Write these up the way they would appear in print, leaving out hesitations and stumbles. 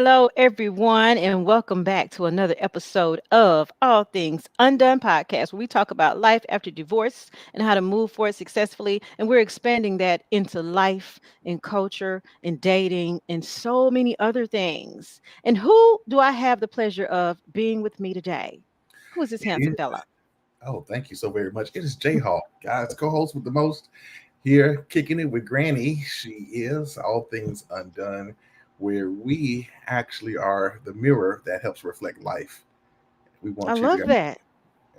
Hello, everyone, and welcome back to another episode of All Things Undone podcast, where we talk about life after divorce and how to move forward successfully. And we're expanding that into life and culture and dating and so many other things. And who do I have the pleasure of being with me today? Who is this It handsome is. fella? Oh, thank you so very much. It is J Hawk, guys, co-host with the most here, kicking it with Granny. She is All Things Undone, where we actually are the mirror that helps reflect life. We I want you love to, that.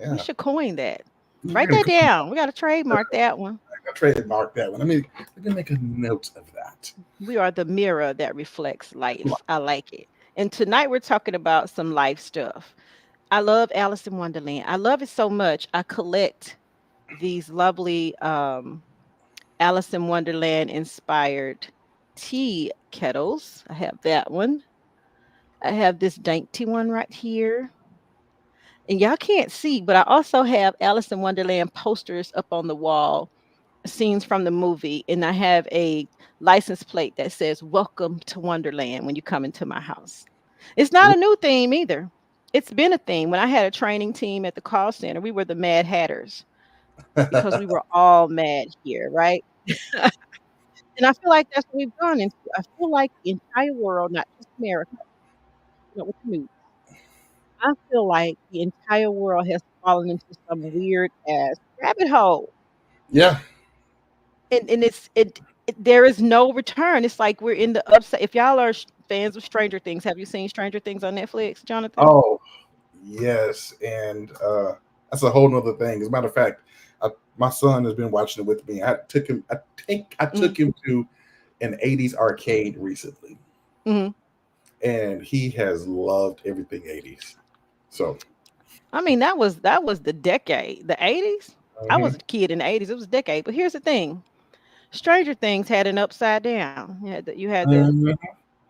We yeah, should coin that. we're Write gonna that down. We got to trademark that one. trademark that one. Let me make a note of that. We are the mirror that reflects life. I like it. And tonight we're talking about some life stuff. I love Alice in Wonderland. I love it so much. I collect these lovely Alice in Wonderland inspired tea kettles. I have that one. I have this dainty one right here. And y'all can't see, but I also have Alice in Wonderland posters up on the wall, scenes from the movie. And I have a license plate that says, "Welcome to Wonderland" when you come into my house. It's not a new theme either. It's been a theme. When I had a training team at the call center, we were the Mad Hatters because we were all mad here, right? And I feel like that's what we've gone into. I feel like the entire world, not just America, what you mean? I feel like the entire world has fallen into some weird ass rabbit hole. Yeah. And there is no return. It's like we're in the upside. If y'all are fans of Stranger Things, have you seen Stranger Things on Netflix, Jonathan? Oh, yes, and that's a whole nother thing. As a matter of fact, my son has been watching it with me. I took him. I think I Mm-hmm. took him to an '80s arcade recently, Mm-hmm. and he has loved everything '80s. So, I mean, that was the decade, the 80s. I mhm, was a kid in the 80s. It was a decade. But here's the thing: Stranger Things had an upside down. You had the mhm.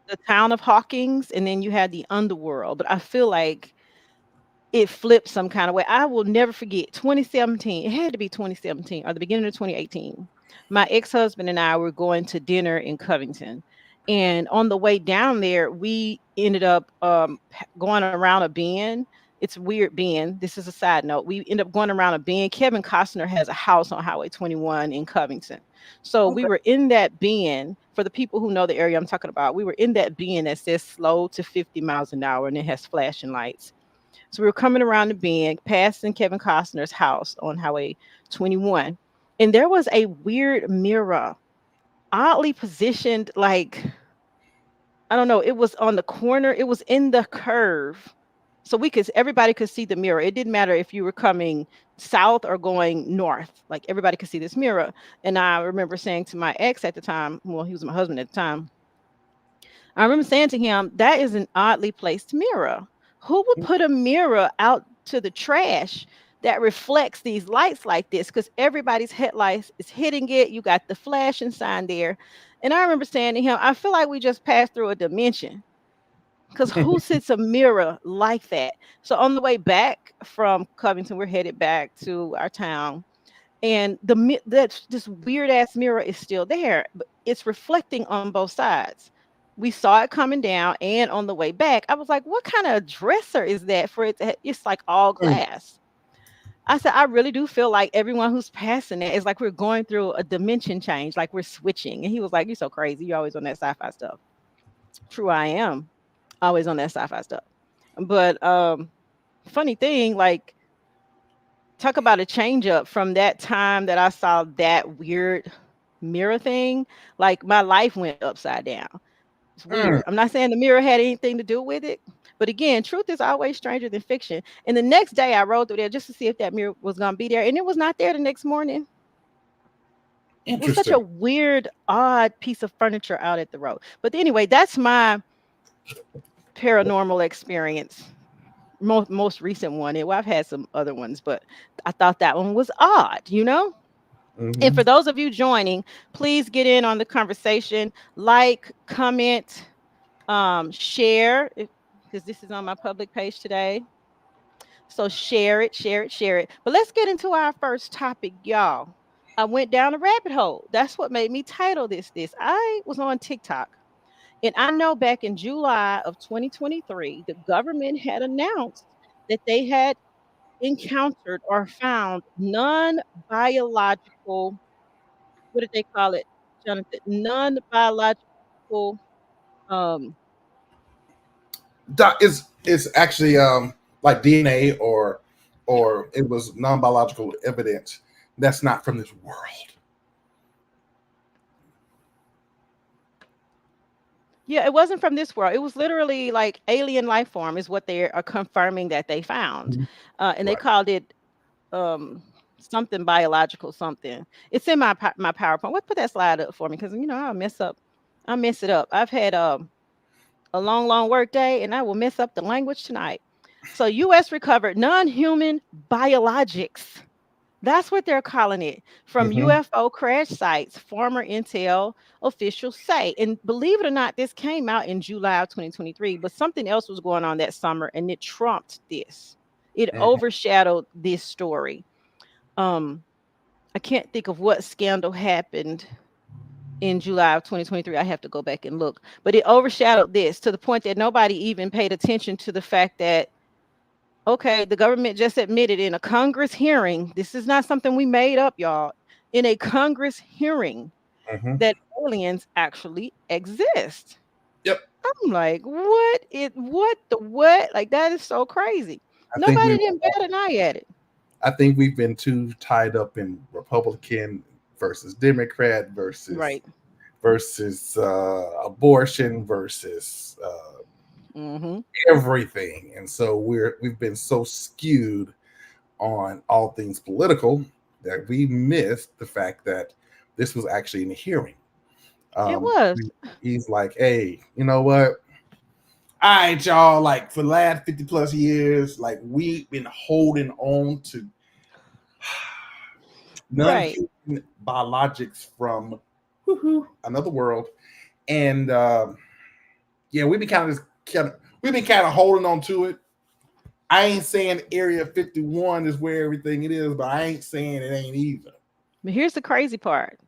the town of Hawkins, and then you had the underworld. But I feel like it flipped some kind of way. I will never forget 2017. It had to be 2017 or the beginning of 2018. My ex-husband and I were going to dinner in Covington. And on the way down there, we ended up going around a bend. It's a weird bend. This is a side note. We ended up going around a bend. Kevin Costner has a house on Highway 21 in Covington. So we Okay. were in that bend. For the people who know the area I'm talking about, we were in that bend that says slow to 50 miles an hour and it has flashing lights. So we were coming around the bend, passing Kevin Costner's house on Highway 21. And there was a weird mirror, oddly positioned, like, I don't know, it was on the corner, it was in the curve. So everybody could see the mirror. It didn't matter if you were coming south or going north, like everybody could see this mirror. And I remember saying to my ex at the time, well, he was my husband at the time, I remember saying to him, that is an oddly placed mirror. Who would put a mirror out to the trash that reflects these lights like this? Because everybody's headlights is hitting it. You got the flashing sign there. And I remember saying to him, I feel like we just passed through a dimension. Because who sits a mirror like that? So on the way back from Covington, we're headed back to our town. And that this weird ass mirror is still there, but it's reflecting on both sides. We saw it coming down, and on the way back, I was like, "What kind of dresser is that for it? It's like all glass." I said, "I really do feel like everyone who's passing it is like we're going through a dimension change, like we're switching." And he was like, "You're so crazy. You're always on that sci-fi stuff." True, I am always on that sci-fi stuff. But funny thing, like talk about a change up from that time that I saw that weird mirror thing. Like my life went upside down. It's weird. Mm, I'm not saying the mirror had anything to do with it, but again, truth is always stranger than fiction. And the next day I rode through there just to see if that mirror was going to be there, and it was not there the next morning. It was such a interesting. weird, odd piece of furniture out at the road. But anyway, that's my paranormal experience. Most recent one. Well, I've had some other ones, but I thought that one was odd, you know? And Hmm. for those of you joining, please get in on the conversation, like, comment, share, because this is on my public page today. So share it, share it, share it. But let's get into our first topic, y'all. I went down a rabbit hole. That's what made me title this. I was on TikTok And I know back in July of 2023, the government had announced that they had encountered or found non biological, what did they call it, Jonathan? Non biological, um, It's actually like DNA or it was non-biological evidence that's not from this world. yeah, it wasn't from this world. It was literally like alien life form, is what they are confirming that they found. Mhm. And they Right. called it something biological something. It's in my PowerPoint. What, put that slide up for me, because I'll mess it up. I've had a long work day, and I will mess up the language tonight. So US recovered non-human biologics. That's what they're calling it, from Hmm. UFO crash sites, former Intel officials say. And believe it or not, this came out in July of 2023, but something else was going on that summer and it trumped this. It Hmm. overshadowed this story. Um, I can't think of what scandal happened in July of 2023. I have to go back and look, but it overshadowed this to the point that nobody even paid attention to the fact that, okay, the government just admitted in a Congress hearing, this is not something we made up, y'all, in a Congress hearing, Hmm. that aliens actually exist. Yep. I'm like, what the what? Like, that is so crazy. I think Nobody we didn't bat an eye at it. I think we've been too tied up in Republican versus Democrat Right. versus abortion versus Mm-hmm. everything, and so we've been so skewed on all things political that we missed the fact that this was actually in a hearing. It Um, was. he's like, hey, you know what? All right, y'all. Like for the last 50 plus years, like we've been holding on to Right. non-human biologics from another world, and yeah, we've been kind of holding on to it. I ain't saying Area 51 is where everything it is, but I ain't saying it ain't either. But here's the crazy part.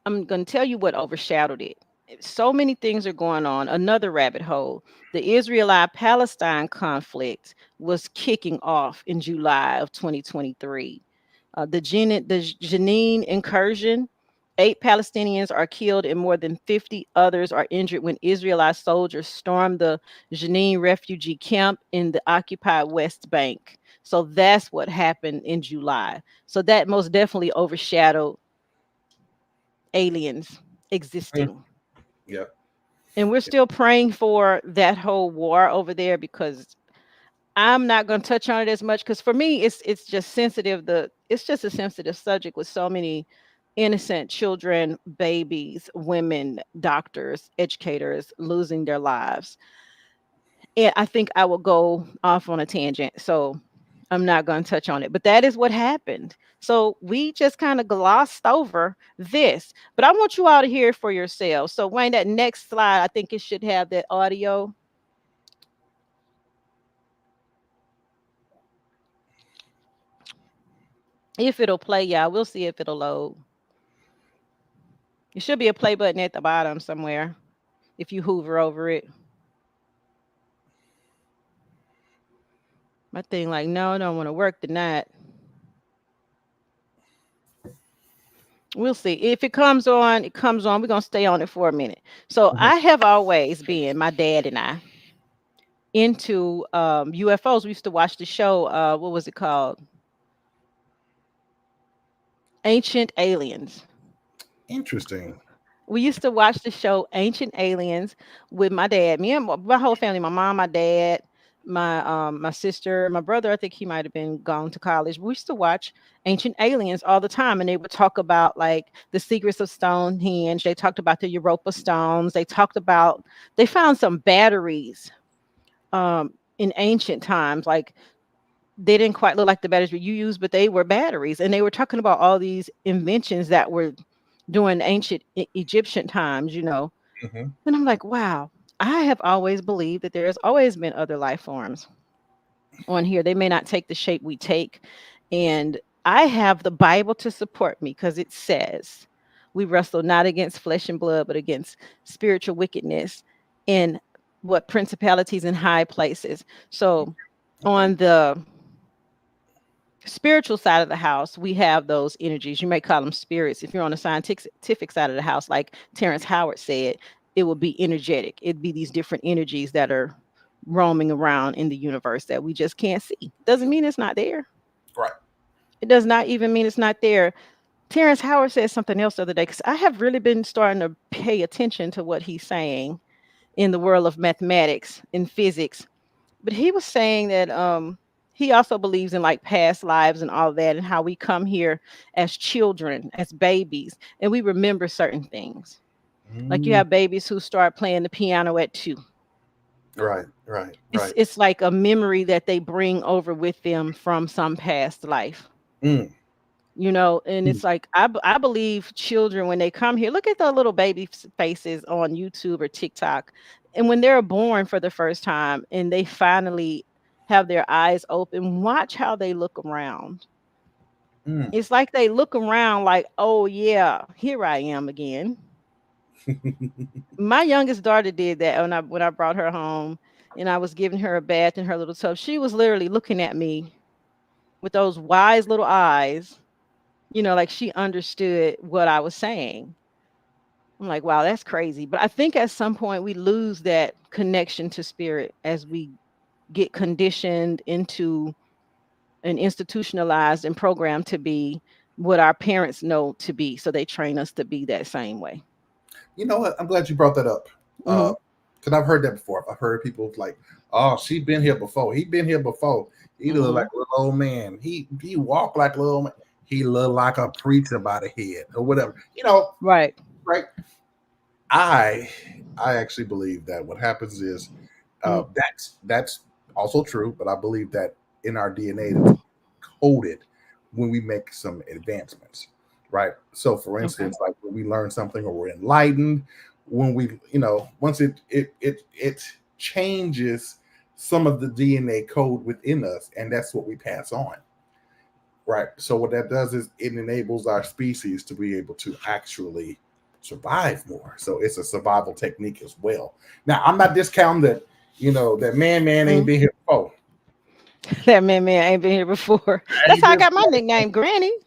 I'm going to tell you what overshadowed it. So many things are going on. Another rabbit hole. The Israelite Palestine conflict was kicking off in July of 2023. The Jenin incursion, 8 Palestinians are killed and more than 50 others are injured when Israelite soldiers stormed the Jenin refugee camp in the occupied West Bank. So that's what happened in July. So that most definitely overshadowed aliens Mm, existing. yeah. And we're still praying for that whole war over there, because I'm not going to touch on it as much, because for me it's just sensitive. It's just a sensitive subject with so many innocent children, babies, women, doctors, educators losing their lives. And I think I will go off on a tangent. So I'm not going to touch on it, but that is what happened. So we just kind of glossed over this, but I want you all to hear it for yourselves. So Wayne, that next slide, I think it should have that audio. If it'll play, y'all, we'll see if it'll load. It should be a play button at the bottom somewhere if you hover over it. My thing like, no, I don't want to work tonight. We'll see. If it comes on, it comes on. We're going to stay on it for a minute. So Mhm. I have always been, my dad and I, into UFOs. We used to watch the show. What was it called? Ancient Aliens. Interesting. We used to watch the show Ancient Aliens with my dad. Me and my whole family. My mom, my dad, my sister, my brother. I think he might have been gone to college. We used to watch Ancient Aliens all the time, and they would talk about like the secrets of Stonehenge. They talked about the Europa stones. They talked about they found some batteries in ancient times, like they didn't quite look like the batteries you use, but they were batteries. And they were talking about all these inventions that were during ancient Egyptian times, you know. Hmm. And I'm like, wow, I have always believed that there has always been other life forms on here. They may not take the shape we take. And I have the Bible to support me, because it says we wrestle not against flesh and blood, but against spiritual wickedness. in what principalities in high places. So on the spiritual side of the house, we have those energies. You may call them spirits. If you're on the scientific side of the house, like Terrence Howard said, it would be energetic. It'd be these different energies that are roaming around in the universe that we just can't see. Doesn't mean it's not there. Right. It does not even mean it's not there. Terrence Howard said something else the other day because I have really been starting to pay attention to what he's saying in the world of mathematics and physics. But he was saying that he also believes in like past lives and all that, and how we come here as children, as babies, and we remember certain things. Like you Mm, have babies who start playing the piano at 2. right. Right. It's Right. it's like a memory that they bring over with them from some past life. Mm, And mm, it's like I believe children when they come here, look at the little baby faces on YouTube or TikTok, and when they're born for the first time and they finally have their eyes open, watch how they look around. mm. It's like they look around like, oh yeah, here I am again. My youngest daughter did that when I brought her home and I was giving her a bath in her little tub. She was literally looking at me with those wise little eyes, like she understood what I was saying. I'm like, wow, that's crazy. But I think at some point we lose that connection to spirit as we get conditioned into and institutionalized and programmed to be what our parents know to be. So they train us to be that same way. You know what? I'm glad you brought that up. Hmm. Because I've heard that before. I've heard people like, "Oh, she been here before. He been here before. He look like Hmm. a little old man. He walk like a little old man. He look like a preacher by the head or whatever." Right. Right? I I actually believe that what happens is Mm. that's also true, but I believe that in our DNA it's coded when we make some advancements, right? So, for Okay. instance, like when we learn something or we're enlightened, when we, once it changes some of the DNA code within us, and that's what we pass on, right? So, what that does is it enables our species to be able to actually survive more. So, it's a survival technique as well. Now, I'm not discounting that, that man ain't Mm. been here before. That man ain't been here before. I That's ain't how I got my discounting, nickname, Granny. you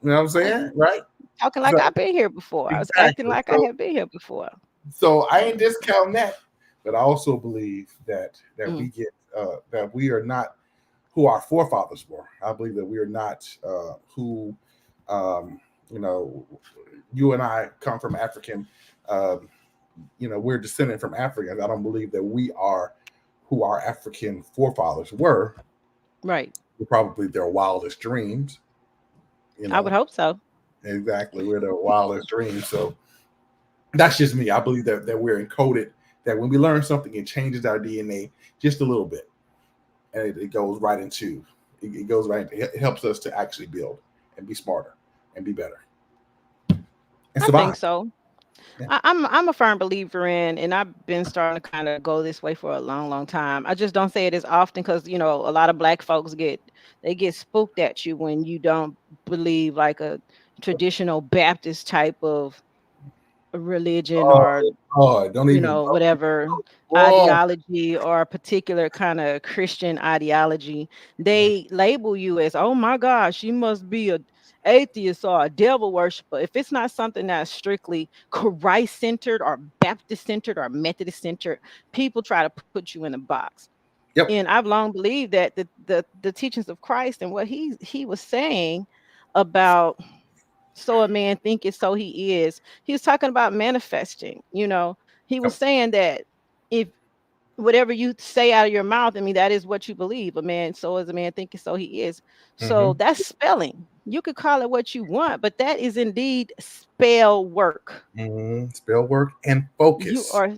know what I'm I was saying, right? talking So like I've been here before. I was acting exactly. like I had been here before. So I ain't discounting that, but I also believe that Mm. that we are not who our forefathers were. I believe that we are not who you know you and I come from African. Um, we're descended from Africans. I don't believe that we are who our African forefathers were. Right. We're probably their wildest dreams. You I would know hope so. exactly. We're their wildest dreams. So that's just me. I believe that we're encoded. That when we learn something, it changes our DNA just a little bit, and it goes right into it goes right. It helps us to actually build and be smarter and be better and I think survive. so. Yeah. I'm a firm believer in, and I've been starting to kind of go this way for a long, long time. I just don't say it as often because a lot of black folks get spooked at you when you don't believe like a traditional Baptist type of religion Oh, or oh, don't even. whatever Oh, ideology or a particular kind of Christian ideology. They label you as, oh my gosh, you must be a atheist or a devil worshiper. If it's not something that's strictly Christ centered or Baptist centered or Methodist centered, people try to put you in a box. yep. And I've long believed that the teachings of Christ and what he was saying about so a man thinketh, so he is. He was talking about manifesting. He was Yep. saying that if whatever you say out of your mouth, I mean, that is what you believe. A man, so as a man thinketh, so he is. So Mm-hmm. that's spelling. You could call it what you want, but that is indeed spell work. Mm-hmm. Spell work and You focus, are,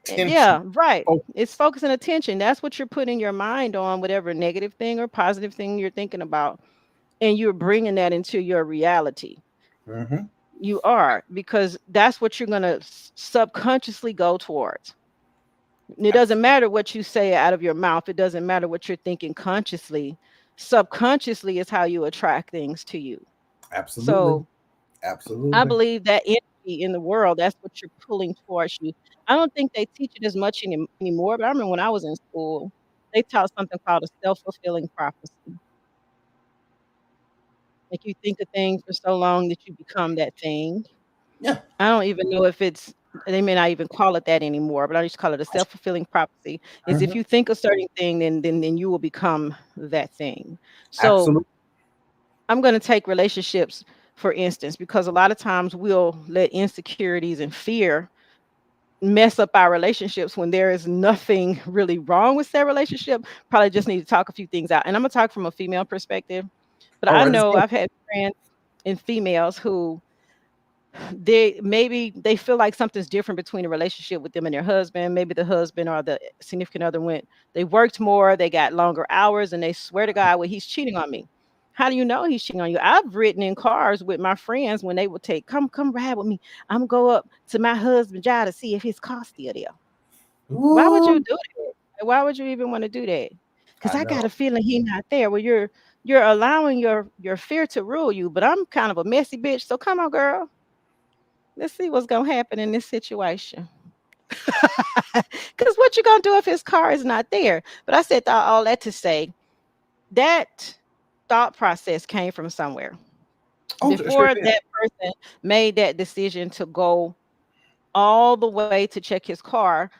attention, yeah, right. focus. It's focus and attention. That's what you're putting your mind on, whatever negative thing or positive thing you're thinking about, and you're bringing that into your reality. Mm-hmm. You are, because that's what you're going to subconsciously go towards. It doesn't matter what you say out of your mouth. It doesn't matter what you're thinking consciously. Subconsciously is how you attract things to you. Absolutely, So I absolutely. believe that energy energy in the world, that's what you're pulling towards you. I don't think they teach it as much anymore, but I remember when I was in school, they taught something called a self-fulfilling prophecy. Like you think a thing for so long that you become that thing. Yeah. I don't even know if it's they may not even call it that anymore, but I just call it a self-fulfilling prophecy. Is if Mhm. you think a certain thing, then you will become that thing. So Absolutely. I'm going to take relationships for instance, because a lot of times we'll let insecurities and fear mess up our relationships when there is nothing really wrong with that relationship. Probably just need to talk a few things out. And I'm gonna talk from a female perspective, but All I right, let's know go. I've had friends and females who they maybe they feel like something's different between a relationship with them and their husband. Maybe the husband or the significant other they worked more, they got longer hours, and they swear to God, well, he's cheating on me. How do you know he's cheating on you? I've ridden in cars with my friends when they would take, come ride with me. I'm gonna go up to my husband's job to see if his car's still there. Why would you Ooh, do that? Like, why would you even want to do that? Because I I got a know. feeling he's not there. Well, you're allowing your fear to rule you. But I'm kind of a messy bitch, so come on, girl. Let's see what's gonna happen in this situation. Because what you gonna do if his car is not there? But I said all that to say that thought process came from somewhere Oh, sure before did. that person made that decision to go all the way to check his car.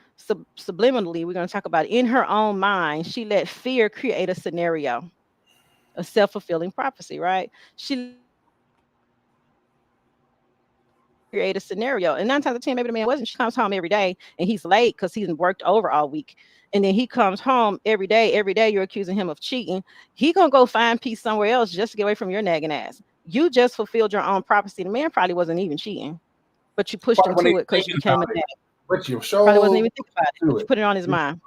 Subliminally, we're going to talk about in her own mind, she let fear create a scenario, a self-fulfilling prophecy, right? She let create a scenario. And 9 times out of 10, maybe the man wasn't. She comes home every day and he's late because he's worked over all week. And then he comes home every day you're accusing him of cheating. He gonna go find peace somewhere else just to get away from your nagging ass. You just fulfilled your own prophecy. The man probably wasn't even cheating, but you pushed Probably him when they to it because you thinking became a about it, nag. but you Probably wasn't show even thinking about it, do but you it, put it on his mind.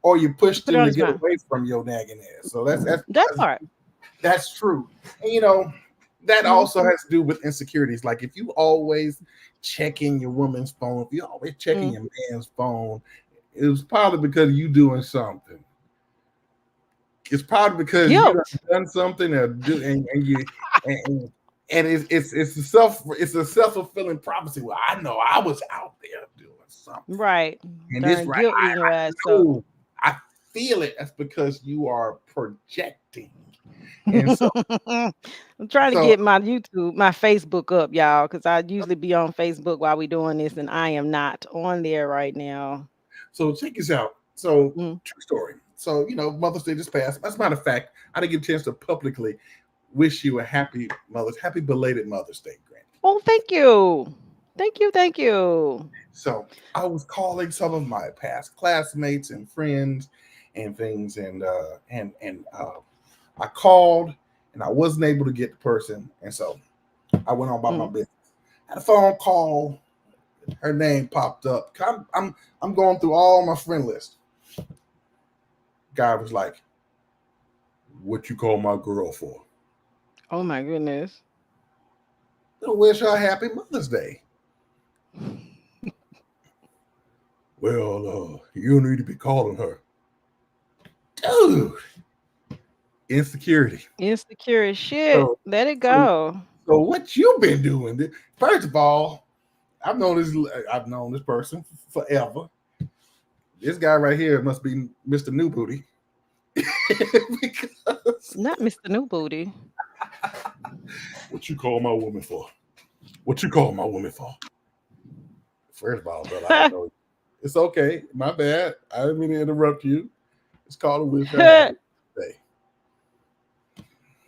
or you pushed Put it him on to his get mind. away from your nagging ass. So that's That part. that's true. And that Mhm, also has to do with insecurities. Like if you always checking your woman's phone, if you always checking mm. your man's phone, it was probably because you doing something. It's probably because you Guilt. done something or do and you and, and it's a self-fulfilling prophecy. Well, I know I was out there doing something. Right. And this Darn right, guilt eating your ass up. know, I feel it. That's because you are projecting. And so I'm trying to so get my YouTube, my Facebook up, y'all, because I usually be on Facebook while we doing this, and I am not on there right now. so check this out. So Mm. true story. So Mother's Day just passed. As a matter of fact, I didn't get a chance to publicly wish you a happy belated Mother's Day, Grant. Oh, thank you. Thank you. Thank you. So I was calling some of my past classmates and friends and things, and I called and I wasn't able to get the person, and so I went on by my Mm. business. Had a phone call, her name popped up. I'm going through all my friend list. Guy was like, "What you call my girl for?" Oh, my goodness. To wish her a happy Mother's Day. Well, you need to be calling her, dude. Insecurity. Insecure as shit. So, Let it so, go. so what you been doing? First of all, I've known this person forever. This guy right here must be Mr. New Booty because Not Mr. New Booty. what you call my woman for? What you call my woman for? First of all, brother, I didn't know. It's okay. My bad. I didn't mean to interrupt you. It's called a wish I happy day.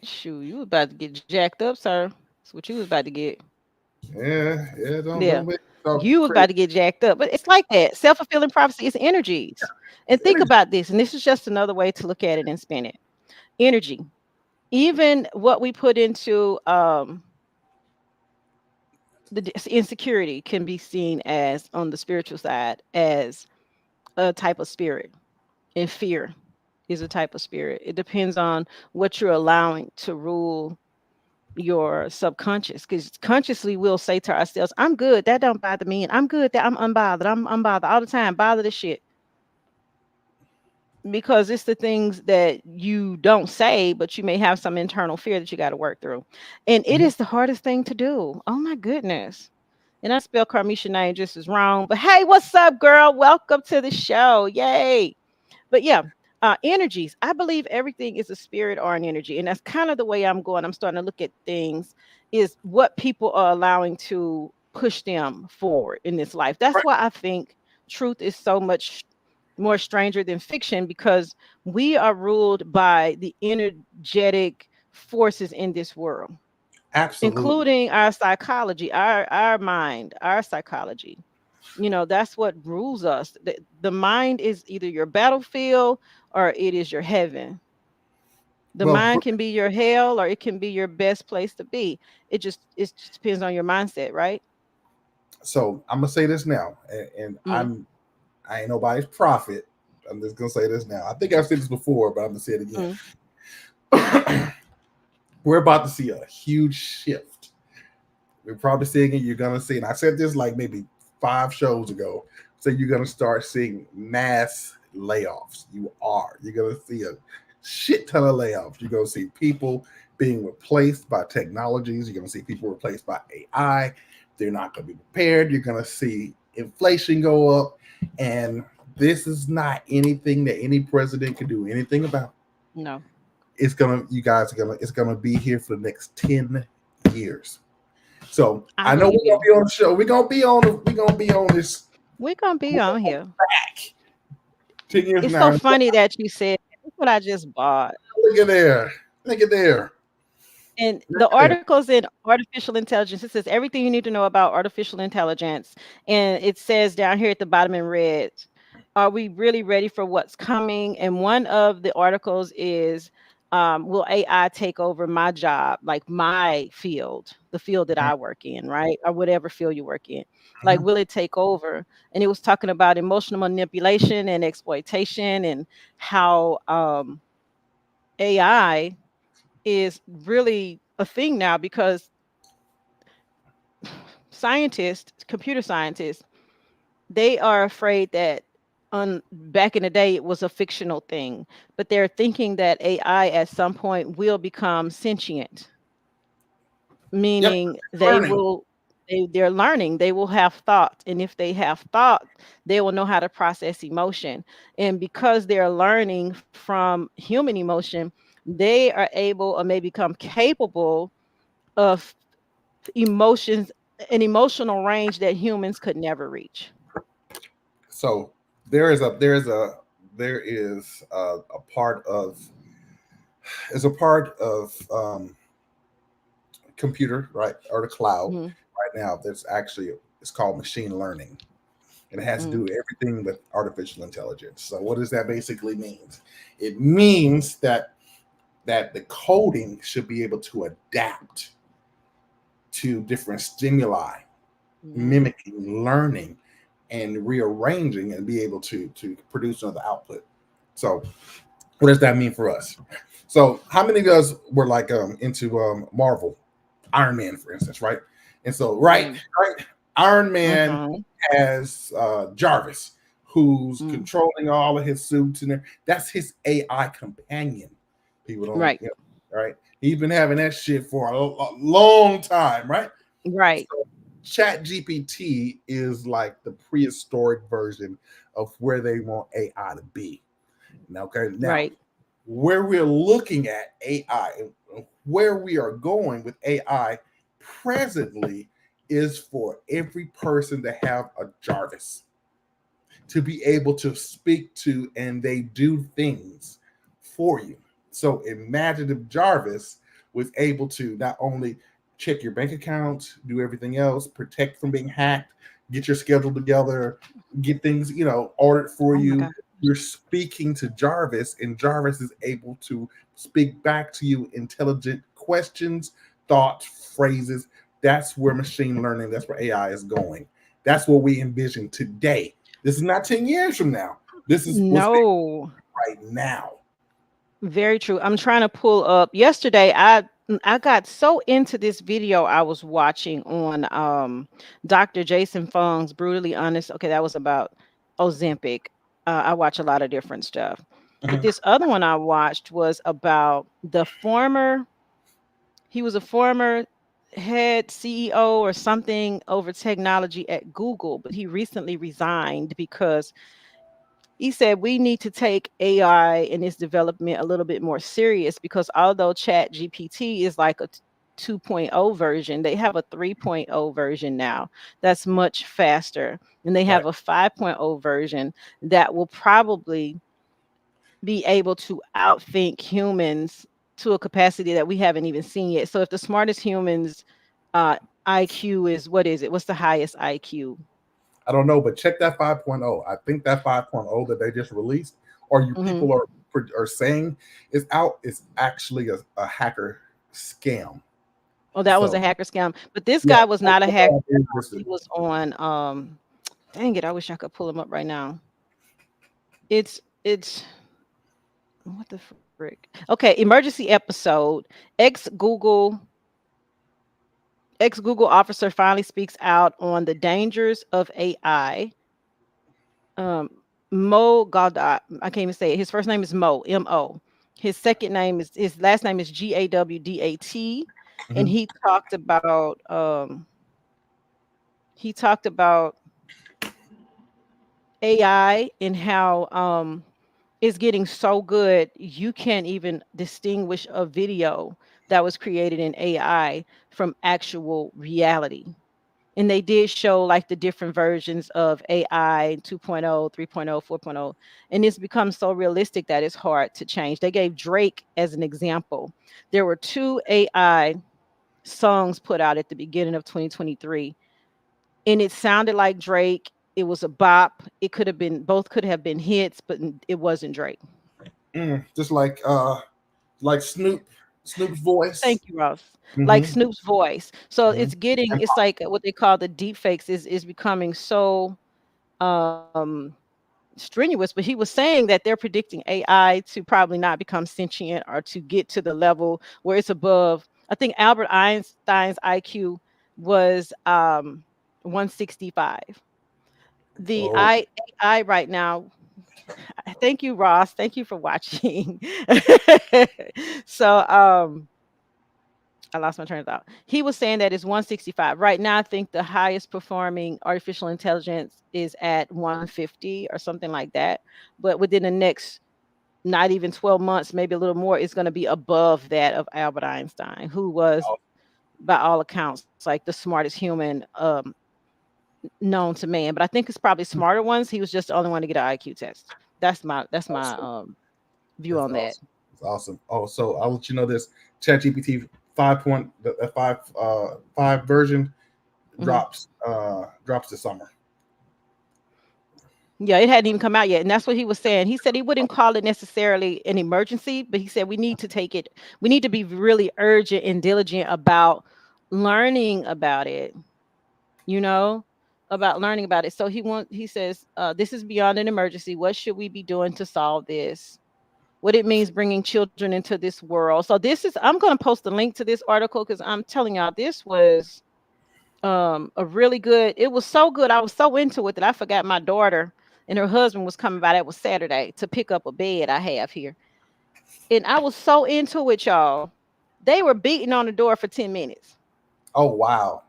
Shoot, you was about to get jacked up, sir. That's what you was about to get. Yeah, yeah. Don't Yeah. make me talk You was crazy. about to get jacked up. But it's like that. Self-fulfilling prophecy is energies. It's And think energy. about this, and this is just another way to look at it and spin it. Energy. Even what we put into insecurity can be seen as on the spiritual side as a type of spirit, and fear is a type of spirit. It depends on what you're allowing to rule your subconscious, because consciously we'll say to ourselves, I'm good, that don't bother me, and I'm good, that I'm unbothered, I'm unbothered all the time, bother the shit, because it's the things that you don't say, but you may have some internal fear that you got to work through. And it Mhm. is the hardest thing to do. Oh my goodness. And I spell Carmisha name just as wrong. But hey, what's up, girl? Welcome to the show. Yay. But yeah, energies. I believe everything is a spirit or an energy. And that's kind of the way I'm going. I'm starting to look at things is what people are allowing to push them forward in this life. That's Right. why I think truth is so much more stranger than fiction because we are ruled by the energetic forces in this world, Absolutely. including our psychology, our mind, our psychology. That's what rules us. The mind is either your battlefield or it is your heaven. The Well, mind can be your hell or it can be your best place to be. It just depends on your mindset, right? so I'm gonna say this now, and Mm, I ain't nobody's prophet. I'm just gonna say this now. I think I've said this before, but I'm gonna say it mm, again. We're about to see a huge shift. We're probably seeing it. You're gonna see, and I said this like maybe 5 shows ago. So you're gonna start seeing mass layoffs. You are. You're gonna see a shit ton of layoffs. You're gonna see people being replaced by technologies. You're gonna see people replaced by AI. They're not gonna be prepared. You're gonna see inflation go up, and this is not anything that any president can do anything about. no, It's gonna, you guys are gonna, it's gonna be here for the next 10 years. So I I know we're believe gonna you. be on the show. We're gonna be on this We're gonna be on here. back 10 years It's now. so funny that you said that's what I just bought. Look at there. Look at there. And Look the at there. articles in artificial intelligence, it says everything you need to know about artificial intelligence. And it says down here at the bottom in red, are we really ready for what's coming? And one of the articles is, will AI take over my job, like my field, the field that I work in, right? Or whatever field you work in. Like, Mhm. will it take over? And it was talking about emotional manipulation and exploitation and how AI is really a thing now because scientists, computer scientists, they are afraid that on back in the day it was a fictional thing, but they're thinking that AI at some point will become sentient, Yep. meaning Learning. they're learning, they will have thought, and if they have thought, they will know how to process emotion. And because they're learning from human emotion, they are able or may become capable of emotions, an emotional range that humans could never reach. So there is a part of, is a part of computer, right, or the cloud Mhm, right now that's actually, it's called machine learning, and it has to mhm, do everything with artificial intelligence. So what does that basically mean? It means that the coding should be able to adapt to different stimuli, mhm. mimicking, learning, and rearranging, and be able to produce another output. So what does that mean for us? So how many of us were like into Marvel, Iron Man, for instance, right? And so Mm, right, Iron Man mhm, has Jarvis, who's mm. controlling all of his suits, and that's his AI companion. People don't, Right, right? He's been having that shit for a long time, right? right, So Chat GPT is like the prehistoric version of where they want AI to be. Now, okay, now right. where we're looking at AI and where we are going with AI presently is for every person to have a Jarvis, to be able to speak to, and they do things for you. So imagine if Jarvis was able to not only check your bank account, do everything else, protect from being hacked, get your schedule together, get things, ordered for Oh my you. god. You're speaking to Jarvis, and Jarvis is able to speak back to you intelligent questions, thoughts, phrases. That's where machine learning, that's where AI is going. That's what we envision today. This is not 10 years from now. This is what's No, right now. very true. I'm trying to pull up. Yesterday, I got so into this video I was watching on Dr. Jason Fung's Brutally Honest. Okay, that was about Ozempic. I watch a lot of different stuff. But Mhm. this other one I watched was about the former he was a former head CEO or something over technology at Google, but he recently resigned because he said we need to take AI and its development a little bit more serious because although Chat GPT is like a 2.0 version, they have a 3.0 version now that's much faster. And they Right. have a 5.0 version that will probably be able to outthink humans to a capacity that we haven't even seen yet. So if the smartest humans uh IQ is, what is it? What's the highest IQ? I don't know, but check that 5.0. I think that 5.0 that they just released, or you Mhm. people are saying is out, is actually a hacker scam. Oh, that was a So hacker scam. But this yeah, guy was not a that's hacker. all I'm He interested. was on dang it, I wish I could pull him up right now. It's what the frick? Okay, emergency episode. Ex Google ex Google officer finally speaks out on the dangers of AI. Um Mo Gawdat, I can't even say it. His first name is Mo, M-O. His last name is Gawdat. And Hmm. he talked about AI and how it's getting so good you can't even distinguish a video that was created in AI from actual reality. And they did show like the different versions of AI 2.0, 3.0, 4.0, and it's become so realistic that it's hard to change. They gave Drake as an example. There were two AI songs put out at the beginning of 2023, and it sounded like Drake. It was a bop. It could have been, both could have been hits, but it wasn't Drake. Just like Snoop's voice. Thank you, Ross. Like Hmm. Snoop's voice. So Hmm. it's like what they call the deep fakes is becoming so um strenuous, but he was saying that they're predicting AI to probably not become sentient or to get to the level where it's above. I think Albert Einstein's IQ was 165. The Oh, AI right now, thank you, Ross. Thank you for watching. So I lost my train of thought. He was saying that it's 165. Right now, I think the highest performing artificial intelligence is at 150 or something like that. But within the next not even 12 months, maybe a little more, it's going to be above that of Albert Einstein, who was, by all accounts, like the smartest human known to man. But I think it's probably smarter ones. He was just the only one to get an IQ test. That's my awesome. view That's on that. awesome. That's awesome. Oh, so I'll let you know this. ChatGPT 5 the 5 version Mhm. drops this summer. Yeah, it hadn't even come out yet. And that's what he was saying. He said he wouldn't call it necessarily an emergency, but he said we need to take it, we need to be really urgent and diligent about learning about it, you know, about learning about it. So he says, this is beyond an emergency. What should we be doing to solve this? What it means bringing children into this world. So I'm going to post a link to this article because I'm telling y'all, this was a really good, it was so good. I was so into it that I forgot my daughter and her husband was coming by. That was Saturday to pick up a bed I have here. And I was so into it, y'all. They were beating on the door for 10 minutes. Oh wow!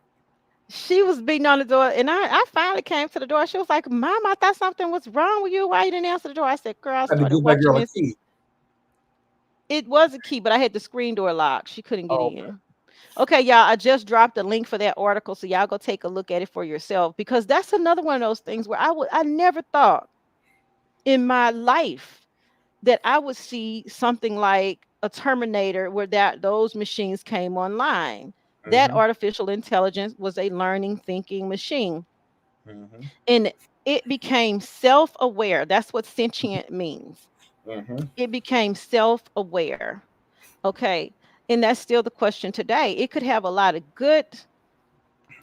She was beating on the door, and I finally came to the door. She was like, Mom, I thought something was wrong with you. Why you didn't answer the door? I said, Girl, I Had to started give that watching girl a this. key. It was a key, but I had the screen door locked. She couldn't get Oh, in. Okay, y'all, I just dropped a link for that article, so y'all go take a look at it for yourself because that's another one of those things where I never thought in my life that I would see something like a Terminator where that those machines came online. That mm-hmm, artificial intelligence was a learning, thinking machine, mm-hmm, and it became self-aware. That's what sentient means. mm-hmm. It became self-aware. Okay, and that's still the question today. It could have a lot of good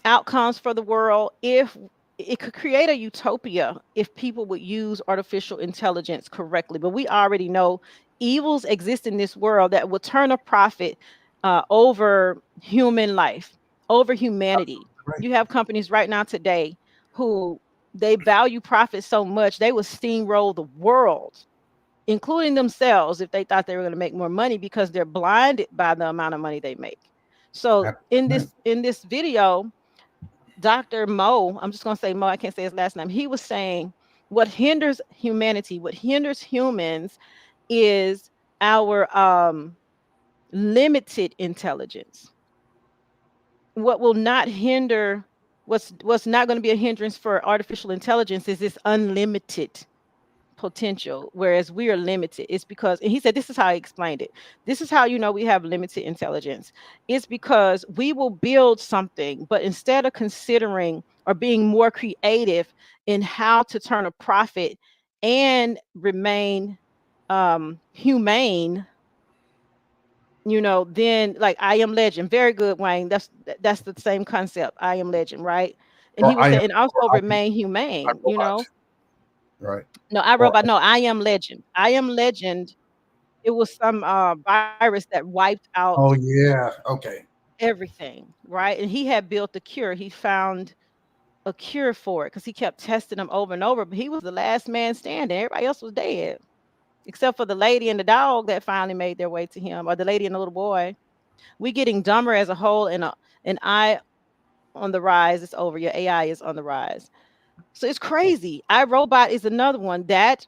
outcomes for the world if it could create a utopia if people would use artificial intelligence correctly. But we already know evils exist in this world that will turn a profit over human life, over humanity. Right. You have companies right now today who they value profit so much they will steamroll the world, including themselves, if they thought they were going to make more money because they're blinded by the amount of money they make. So in 100%. this video, Dr. Mo, I'm just gonna say Mo, I can't say his last name. He was saying what hinders humanity, what hinders humans is our limited intelligence. What will not hinder what's not going to be a hindrance for artificial intelligence is this unlimited potential, whereas we are limited. It's because, and he said this is how he explained it. This is how you know we have limited intelligence. It's because we will build something, but instead of considering or being more creative in how to turn a profit and remain humane, then like I Am Legend, very good, Wayne. That's the same concept. I Am Legend, right? And he Or was I am, saying, and also or remain I humane. robot, right? No, I Or Robot. No, I Am Legend. I Am Legend. It was some virus that wiped out oh yeah, okay. everything, right? And he had built a cure. He found a cure for it because he kept testing them over and over. But he was the last man standing. Everybody else was dead, except for the lady and the dog that finally made their way to him, or the lady and the little boy. We getting dumber as a whole, and an eye on the rise. It's over. Your AI is on the rise. So it's crazy. iRobot is another one that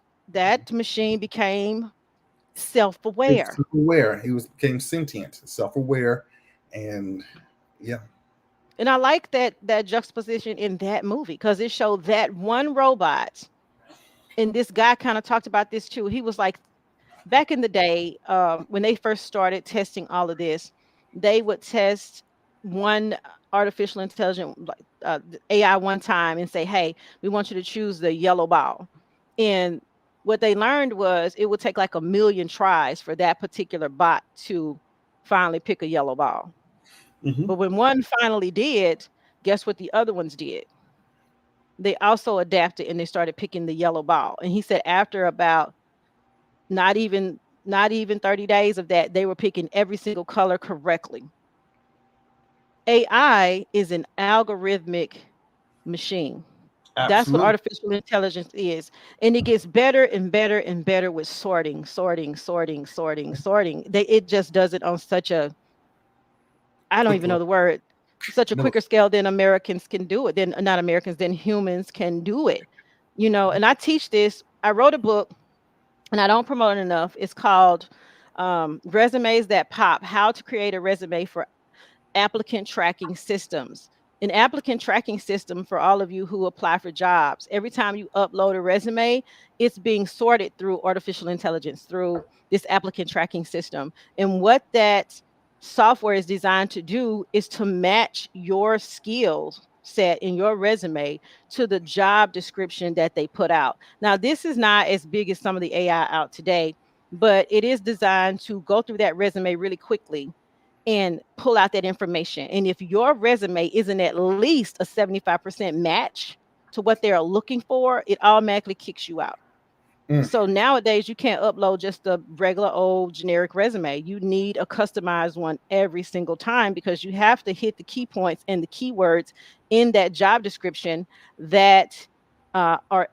machine became He was self-aware. self-aware. He was became sentient, self-aware, and yeah, And I like that juxtaposition in that movie because it showed that one robot. And this guy kind of talked about this too. He was like, back in the day, when they first started testing all of this, they would test one artificial intelligent like AI one time and say, "Hey, we want you to choose the yellow ball." And what they learned was it would take like a million tries for that particular bot to finally pick a yellow ball. hmm But when one finally did, guess what the other ones did? They also adapted and they started picking the yellow ball. And he said after about not even not even 30 days of that, they were picking every single color correctly. AI is an algorithmic machine. That's what absolutely. artificial intelligence is. And it gets better and better and better with sorting, sorting, sorting, sorting, sorting. It just does it on such a, I don't even Quickly, know the word, such a no, quicker scale than Americans can do it, than not Americans, than humans can do it. And I teach this. I wrote a book and I don't promote it enough. It's called Resumes That Pop: How to Create a Resume for Applicant Tracking Systems. An applicant tracking system for all of you who apply for jobs. Every time you upload a resume, it's being sorted through artificial intelligence, through this applicant tracking system. And what that software is designed to do is to match your skills set in your resume to the job description that they put out. Now, this is not as big as some of the AI out today, but it is designed to go through that resume really quickly and pull out that information. And if your resume isn't at least a 75% match to what they're looking for, it automatically kicks you out. mm, So nowadays you can't upload just a regular old generic resume. You need a customized one every single time because you have to hit the key points and the keywords in that job description that are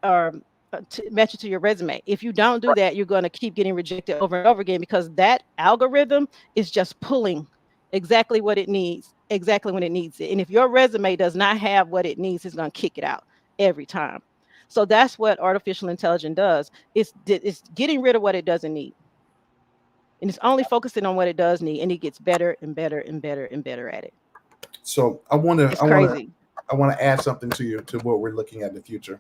to match it to your resume. If you don't do right. that, you're going to keep getting rejected over and over again because that algorithm is just pulling exactly what it needs, exactly when it needs it. And if your resume does not have what it needs, it's going to kick it out every time. So that's what artificial intelligence does. It's getting rid of what it doesn't need, and it's only focusing on what it does need, and it gets better and better and better and better at it. So I want to, It's crazy. I want to add something to you to what we're looking at in the future.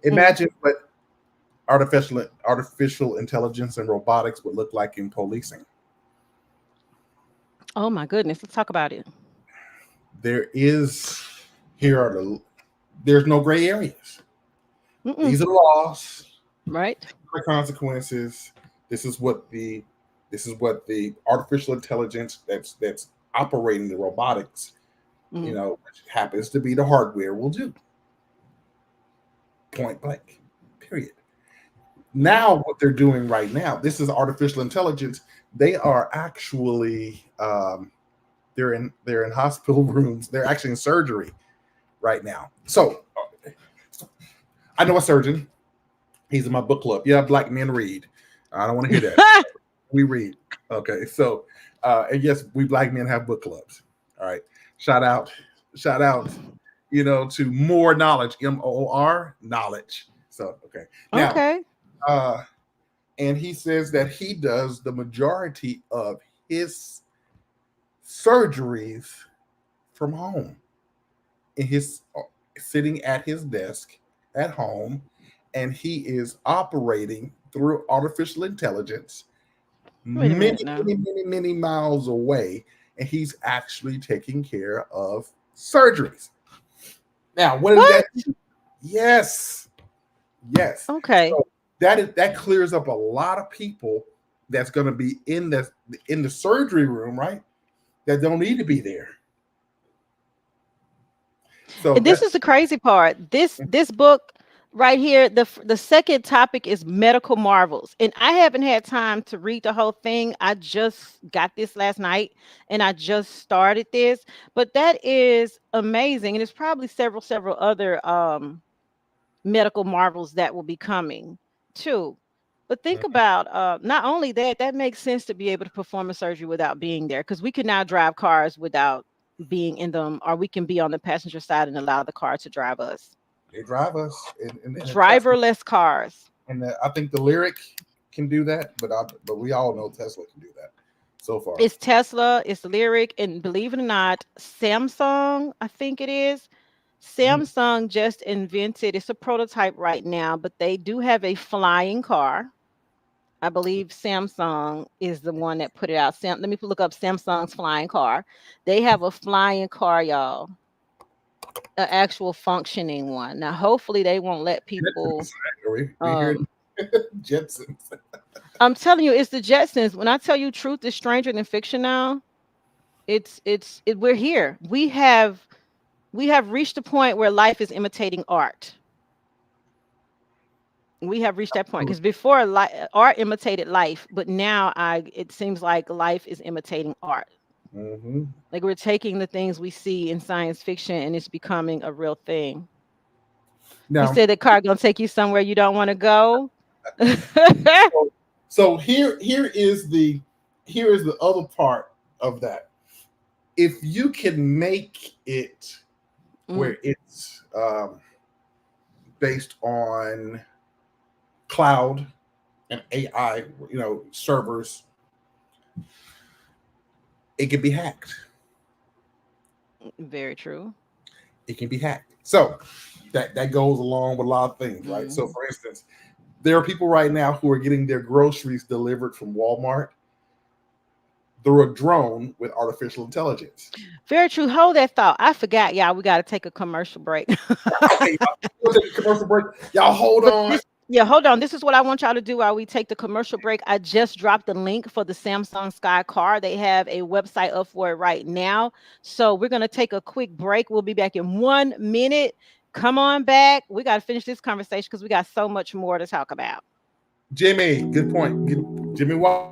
Mm. Imagine what artificial intelligence and robotics would look like in policing. Oh my goodness, let's talk about it. There is here are the there's no gray areas. Mm-mm. These are the laws, Right? the consequences. This is what the artificial intelligence that's operating the robotics, Mm. which happens to be the hardware, will do. Point blank. Period. Yep. Now, what they're doing right now, this is artificial intelligence. They are actually they're in hospital rooms. They're actually in surgery right now. So I know a surgeon. He's in my book club. Yeah, black men read. I don't want to hear that. We read. Okay, so and yes, we black men have book clubs. All right. Shout out, shout out, to more knowledge. MOR knowledge. So okay. Now, Okay. uh, and he says that he does the majority of his surgeries from home in his sitting at his desk at home, and he is operating through artificial intelligence Wait a many, minute now. many miles away, and he's actually taking care of surgeries. Now, what does that What? mean? Yes, yes. Okay. So that clears up a lot of people that's going to be in the surgery room, right? That don't need to be there. So And this that's is the crazy part. This book right here, the second topic is medical marvels. And I haven't had time to read the whole thing. I just got this last night and I just started this. But that is amazing. And there's probably several other medical marvels that will be coming too. But think about not only that, that makes sense to be able to perform a surgery without being there because we can now drive cars without being in them, or we can be on the passenger side and allow the car to drive us. they drive us in a Tesla, Driverless cars. and I think the Lyric can do that, but we all know Tesla can do that so far. It's Tesla, it's Lyric, and believe it or not, Samsung, I think it is. Mhm. Samsung just invented, it's a prototype right now, but they do have a flying car. I believe Samsung is the one that put it out. Let me look up Samsung's flying car. They have a flying car, y'all, an actual functioning one. Now, hopefully, they won't let people. Jetsons, we hear Um, Jetsons. I'm telling you, it's the Jetsons. When I tell you, truth is stranger than fiction. Now, we're here. We have reached a point where life is imitating art. We have reached that point because before art imitated life, but now I it seems like life is imitating art. Mm-hmm. Like we're taking the things we see in science fiction and it's becoming a real thing. You Now, said the car gonna take you somewhere you don't want to go. so, so here is the other part of that. If you can make it Mm, where it's based on cloud and AI, servers, it can be hacked. very true. It can be hacked. So that goes along with a lot of things, right? So, Mhm. for instance, there are people right now who are getting their groceries delivered from Walmart through a drone with artificial intelligence. Very true. Hold that thought. I forgot, y'all. We got to take a commercial break. Okay, y'all, we'll take a commercial break. Y'all hold But on. this, yeah, hold on. This is what I want y'all to do while we take the commercial break. I just dropped the link for the Samsung Sky Car. They have a website up for it right now. So we're gonna take a quick break. We'll be back in 1 minute. Come on back. We got to finish this conversation because we got so much more to talk about. Jimmy, good point. Jimmy Watt.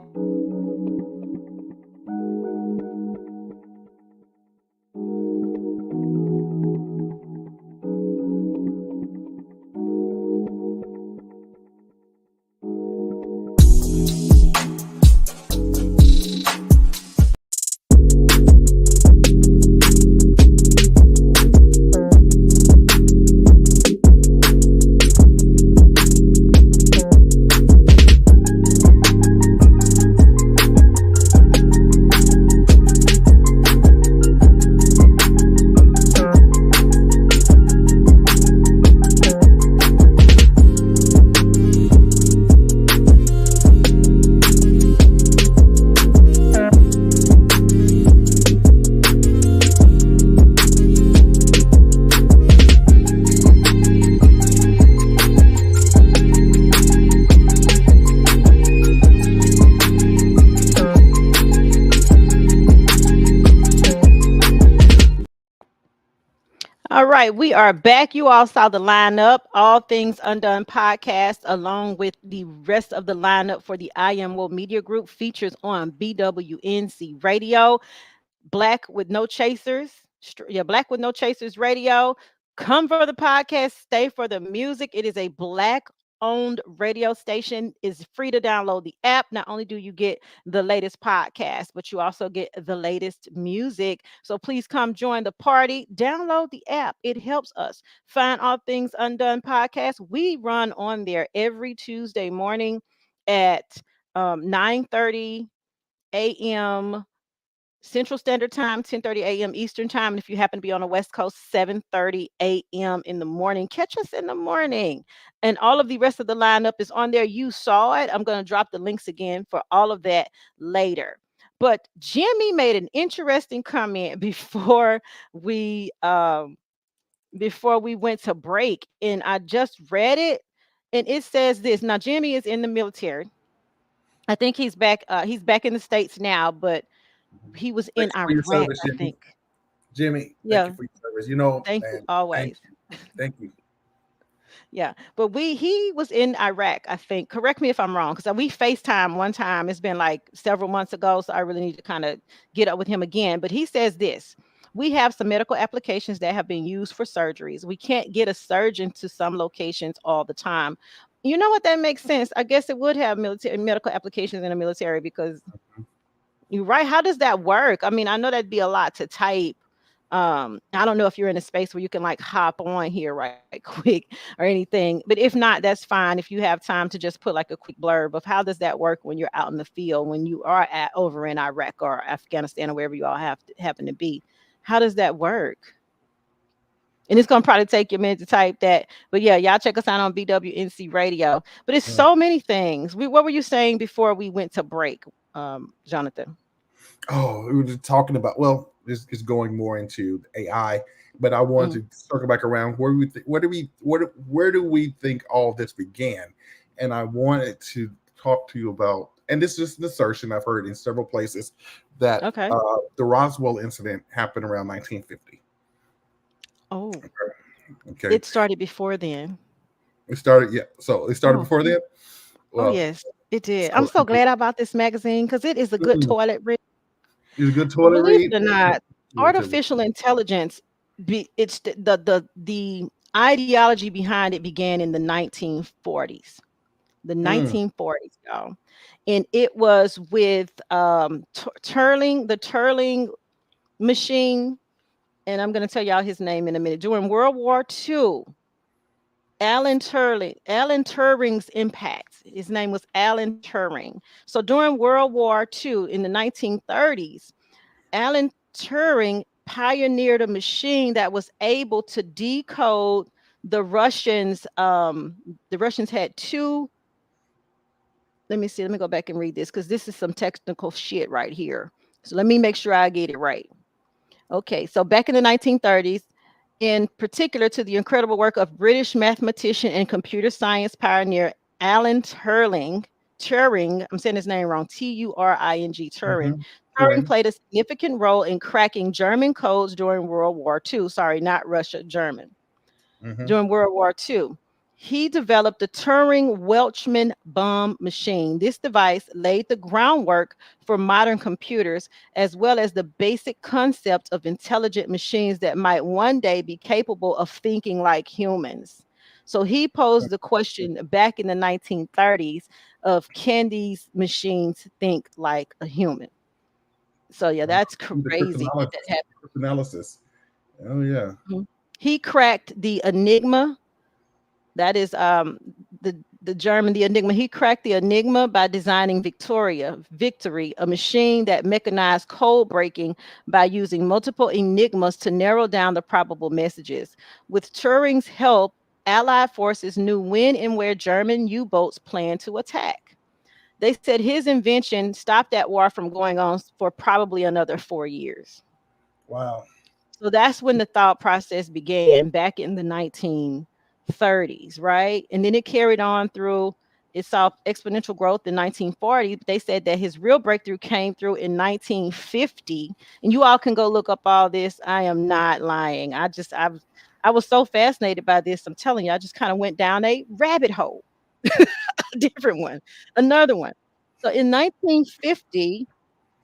All right, we are back. You all saw the lineup, All Things Undone podcast, along with the rest of the lineup for the I Am Woke Media Group, features on BWNC Radio, Black with No Chasers. Yeah, Black with No Chasers Radio. Come for the podcast, stay for the music. It is a Black owned radio station. Is free to download the app. Not only do you get the latest podcast, but you also get the latest music. So please come join the party. Download the app. It helps us find All Things Undone podcast. We run on there every Tuesday morning at 9:30 a.m. Central Standard Time, 10:30 a.m. Eastern Time. And if you happen to be on the West Coast, 7:30 a.m. in the morning. Catch us in the morning. And all of the rest of the lineup is on there. You saw it. I'm going to drop the links again for all of that later. But Jimmy made an interesting comment before we went to break, and I just read it, and it says this. Now Jimmy is in the military. I think he's back in the States now, but he was in Thank you for your Iraq, service, I Jimmy. think. Jimmy, thank Yeah, you for your service. You know, thank you man, thank always. you. Thank you. Yeah, but he was in Iraq, I think. Correct me if I'm wrong, because we FaceTime one time. It's been like several months ago, so I really need to kind of get up with him again. But he says this: we have some medical applications that have been used for surgeries. We can't get a surgeon to some locations all the time. You know what? That makes sense. I guess it would have military medical applications in the military because you're right. How does that work? I mean, I know that'd be a lot to type. I don't know if you're in a space where you can like hop on here right quick or anything. But if not, that's fine. If you have time to just put like a quick blurb of how does that work when you're out in the field, when you are at over in Iraq or Afghanistan or wherever you all happen to be. How does that work? And it's gonna probably take you a minute to type that. But yeah, y'all check us out on BWNC Radio. But it's Mm. so many things. What were you saying before we went to break, Jonathan? Oh, we were just talking about, well, this is going more into AI, but I wanted Mm, to circle back around where do we think all this began? And I wanted to talk to you about, and this is an assertion I've heard in several places, that okay. the Roswell incident happened around 1950. Oh, Okay, it started before then. it started, yeah. So it started Oh, before then. oh Well, yes, it did. I'm so so glad I bought this magazine because it is a good mm, toilet read. it's a good toilet Believe read. it or not, Relatively. artificial intelligence, it's the ideology behind it began in the 1940s. The Mm, 1940s, y'all. And it was with the Turing machine. And I'm going to tell y'all his name in a minute. During World War II, Alan Turing's impact. His name was Alan Turing. So during World War II in the 1930s, Alan Turing pioneered a machine that was able to decode the Russians. The Russians had two. Let me see. Let me go back and read this because this is some technical shit right here. So let me make sure I get it right. Okay, so back in the 1930s, in particular to the incredible work of British mathematician and computer science pioneer Alan Turing, I'm saying his name wrong, Turing, Turing. mm-hmm. Turing Turing. played a significant role in cracking German codes during World War II. Sorry, not Russia, German Mm-hmm. during World War II. He developed the Turing Welchman bomb machine. This device laid the groundwork for modern computers, as well as the basic concept of intelligent machines that might one day be capable of thinking like humans. So he posed the question back in the 1930s of can these machines think like a human? So yeah, that's The crazy that that cryptanalysis. happened. Cryptanalysis. Oh yeah. Mhm. He cracked the enigma. That is the German, the Enigma. He cracked the Enigma by designing Victory, a machine that mechanized code breaking by using multiple enigmas to narrow down the probable messages. With Turing's help, Allied forces knew when and where German U-boats planned to attack. They said his invention stopped that war from going on for probably another 4 years. Wow. So that's when the thought process began back in the 1930s, right? And then it carried on through, it saw exponential growth in 1940. They said that his real breakthrough came through in 1950. And you all can go look up all this. I am not lying. I was so fascinated by this. I'm telling you, I just kind of went down a rabbit hole. A different one, another one. So in 1950,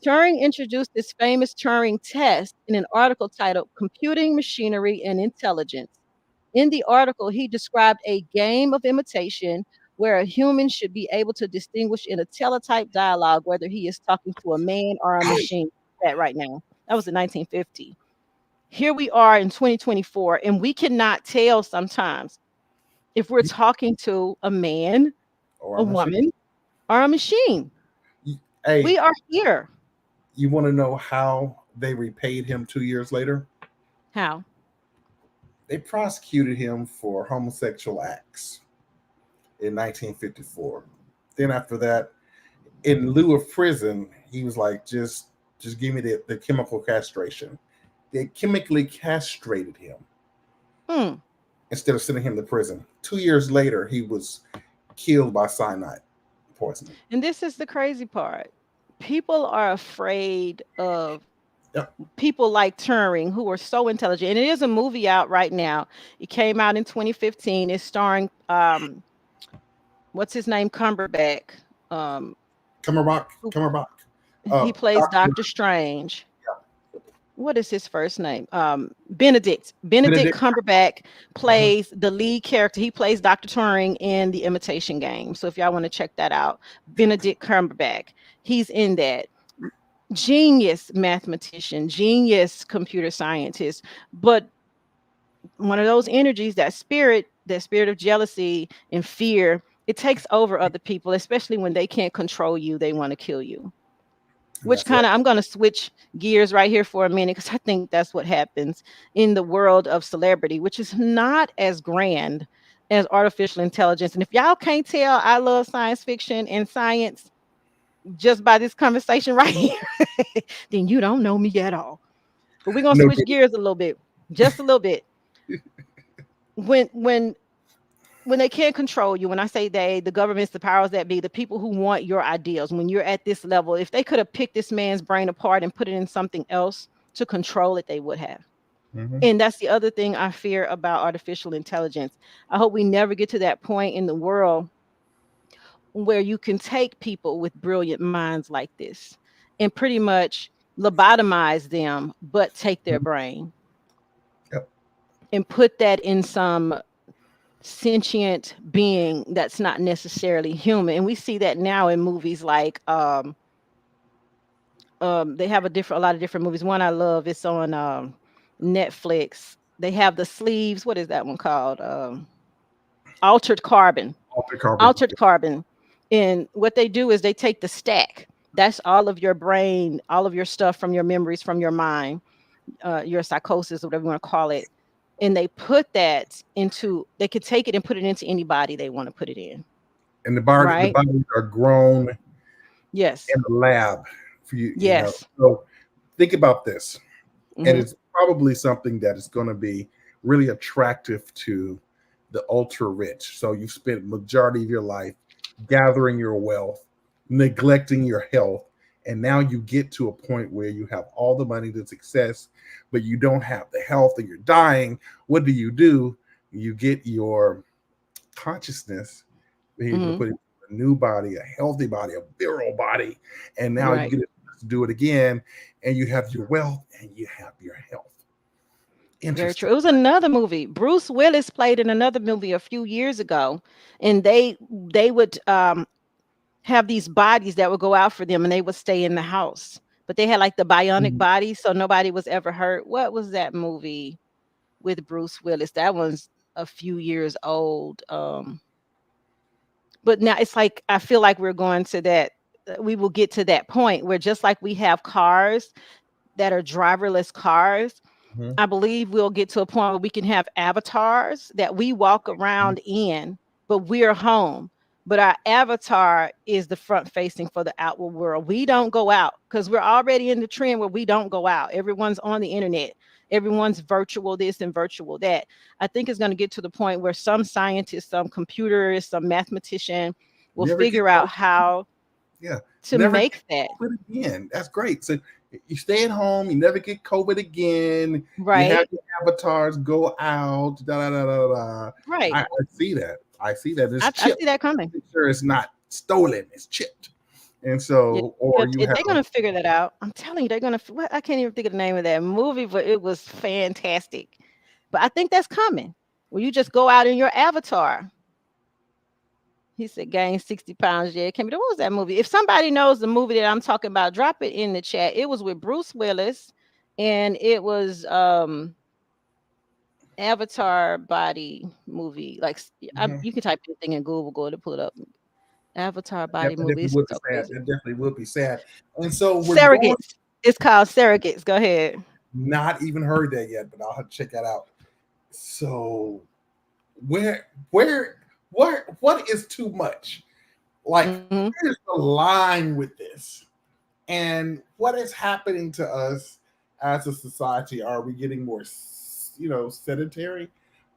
Turing introduced this famous Turing test in an article titled Computing Machinery and Intelligence. In the article, he described a game of imitation where a human should be able to distinguish in a teletype dialogue whether he is talking to a man or a machine. That right now. That was in 1950. Here we are in 2024, and we cannot tell sometimes if we're You- talking to a man, or a a machine. woman, or a machine. Hey, We are here. you want to know how they repaid him 2 years later? How? They prosecuted him for homosexual acts in 1954. Then after that, in lieu of prison, he was like, just give me the chemical castration. They chemically castrated him Hmm. instead of sending him to prison. 2 years later, he was killed by cyanide poisoning. And this is the crazy part. People are afraid of Yep. people like Turing who are so intelligent. And it is a movie out right now. It came out in 2015. It's starring what's his name? Cumberbatch. Um Cumberbatch, who Cumberbatch. he plays Doctor Doctor Strange. What is his first name? Benedict Benedict. Cumberbatch Uh-huh. plays the lead character. He plays Dr. Turing in The Imitation Game. So if y'all want to check that out, Benedict Cumberbatch, he's in that. Genius mathematician, genius computer scientist, but one of those energies, that spirit of jealousy and fear, it takes over other people, especially when they can't control you, they want to kill you. And Which that's right. kind of, I'm going to switch gears right here for a minute because I think that's what happens in the world of celebrity, which is not as grand as artificial intelligence. And if y'all can't tell, I love science fiction and science just by this conversation right here, then you don't know me at all. But we're gonna No, switch gears a little bit, just a little bit. When when when they can't control you, when I say they, the governments, the powers that be, the people who want your ideals, when you're at this level, if they could have picked this man's brain apart and put it in something else to control it, they would have. hmm And that's the other thing I fear about artificial intelligence. I hope we never get to that point in the world where you can take people with brilliant minds like this and pretty much lobotomize them, but take their brain Yep. and put that in some sentient being that's not necessarily human. And we see that now in movies like they have a lot of different movies. One I love, it's on Netflix. They have the sleeves. What is that one called? Altered Carbon. Walter Carbon. Altered Carbon. And what they do is they take the stack. That's all of your brain, all of your stuff from your memories, from your mind, your psychosis, whatever you want to call it. And they put that into, they could take it and put it into any body they want to put it in. And the Right? bodies are grown Yes. in the lab for you, you know. Yes. So think about this. And Hmm. it's probably something that is going to be really attractive to the ultra rich. So you've spent majority of your life gathering your wealth, neglecting your health, and now you get to a point where you have all the money to success, but you don't have the health and you're dying. What do? You get your consciousness able to Hmm. put it in a new body, a healthy body, a virile body, and now you Right. get to do it again, and you have your wealth and you have your health. Very Interesting. true. It was another movie. Bruce Willis played in another movie a few years ago, and they would have these bodies that would go out for them, and they would stay in the house. But they had like the bionic Mhm. body, so nobody was ever hurt. What was that movie with Bruce Willis? That one's a few years old. But now it's like I feel like we're going to that. We will get to that point where just like we have cars that are driverless cars, Mhm. I believe we'll get to a point where we can have avatars that we walk around in, but we're home. But our avatar is the front facing for the outward world. We don't go out because we're already in the trend where we don't go out. Everyone's on the internet. Everyone's virtual this and virtual that. I think it's going to get to the point where some scientist, some computer, some mathematician will Never get figure out how yeah, to never get make that. COVID again. That's great. So you stay at home, you never get COVID again. You have Right. your avatars go out. Da da da da da. Right. I see that. I see that. It's I chipped. see that coming. Make sure it's not stolen. It's chipped. And Yeah, so, or you they're have gonna figure that out. I'm telling you, they're gonna. What, I can't even think of the name of that movie, but it was fantastic. But I think that's coming. Where you just go out in your avatar. He said gain 60 pounds. Yeah, it can be. What was that movie? If somebody knows the movie that I'm talking about, drop it in the chat. It was with Bruce Willis, and it was Avatar body movie. Like Mhm. you can type anything in Google, go to pull it up. Avatar body That movie. definitely It's would be so sad. crazy. That definitely would be sad. And so we're going. Surrogates. It's called Surrogates. Go ahead. Not even heard that yet, but I'll have to check that out. So where what is too much? Like, Mm-hmm. where's the line with this? And what is happening to us as a society? Are we getting more, sedentary?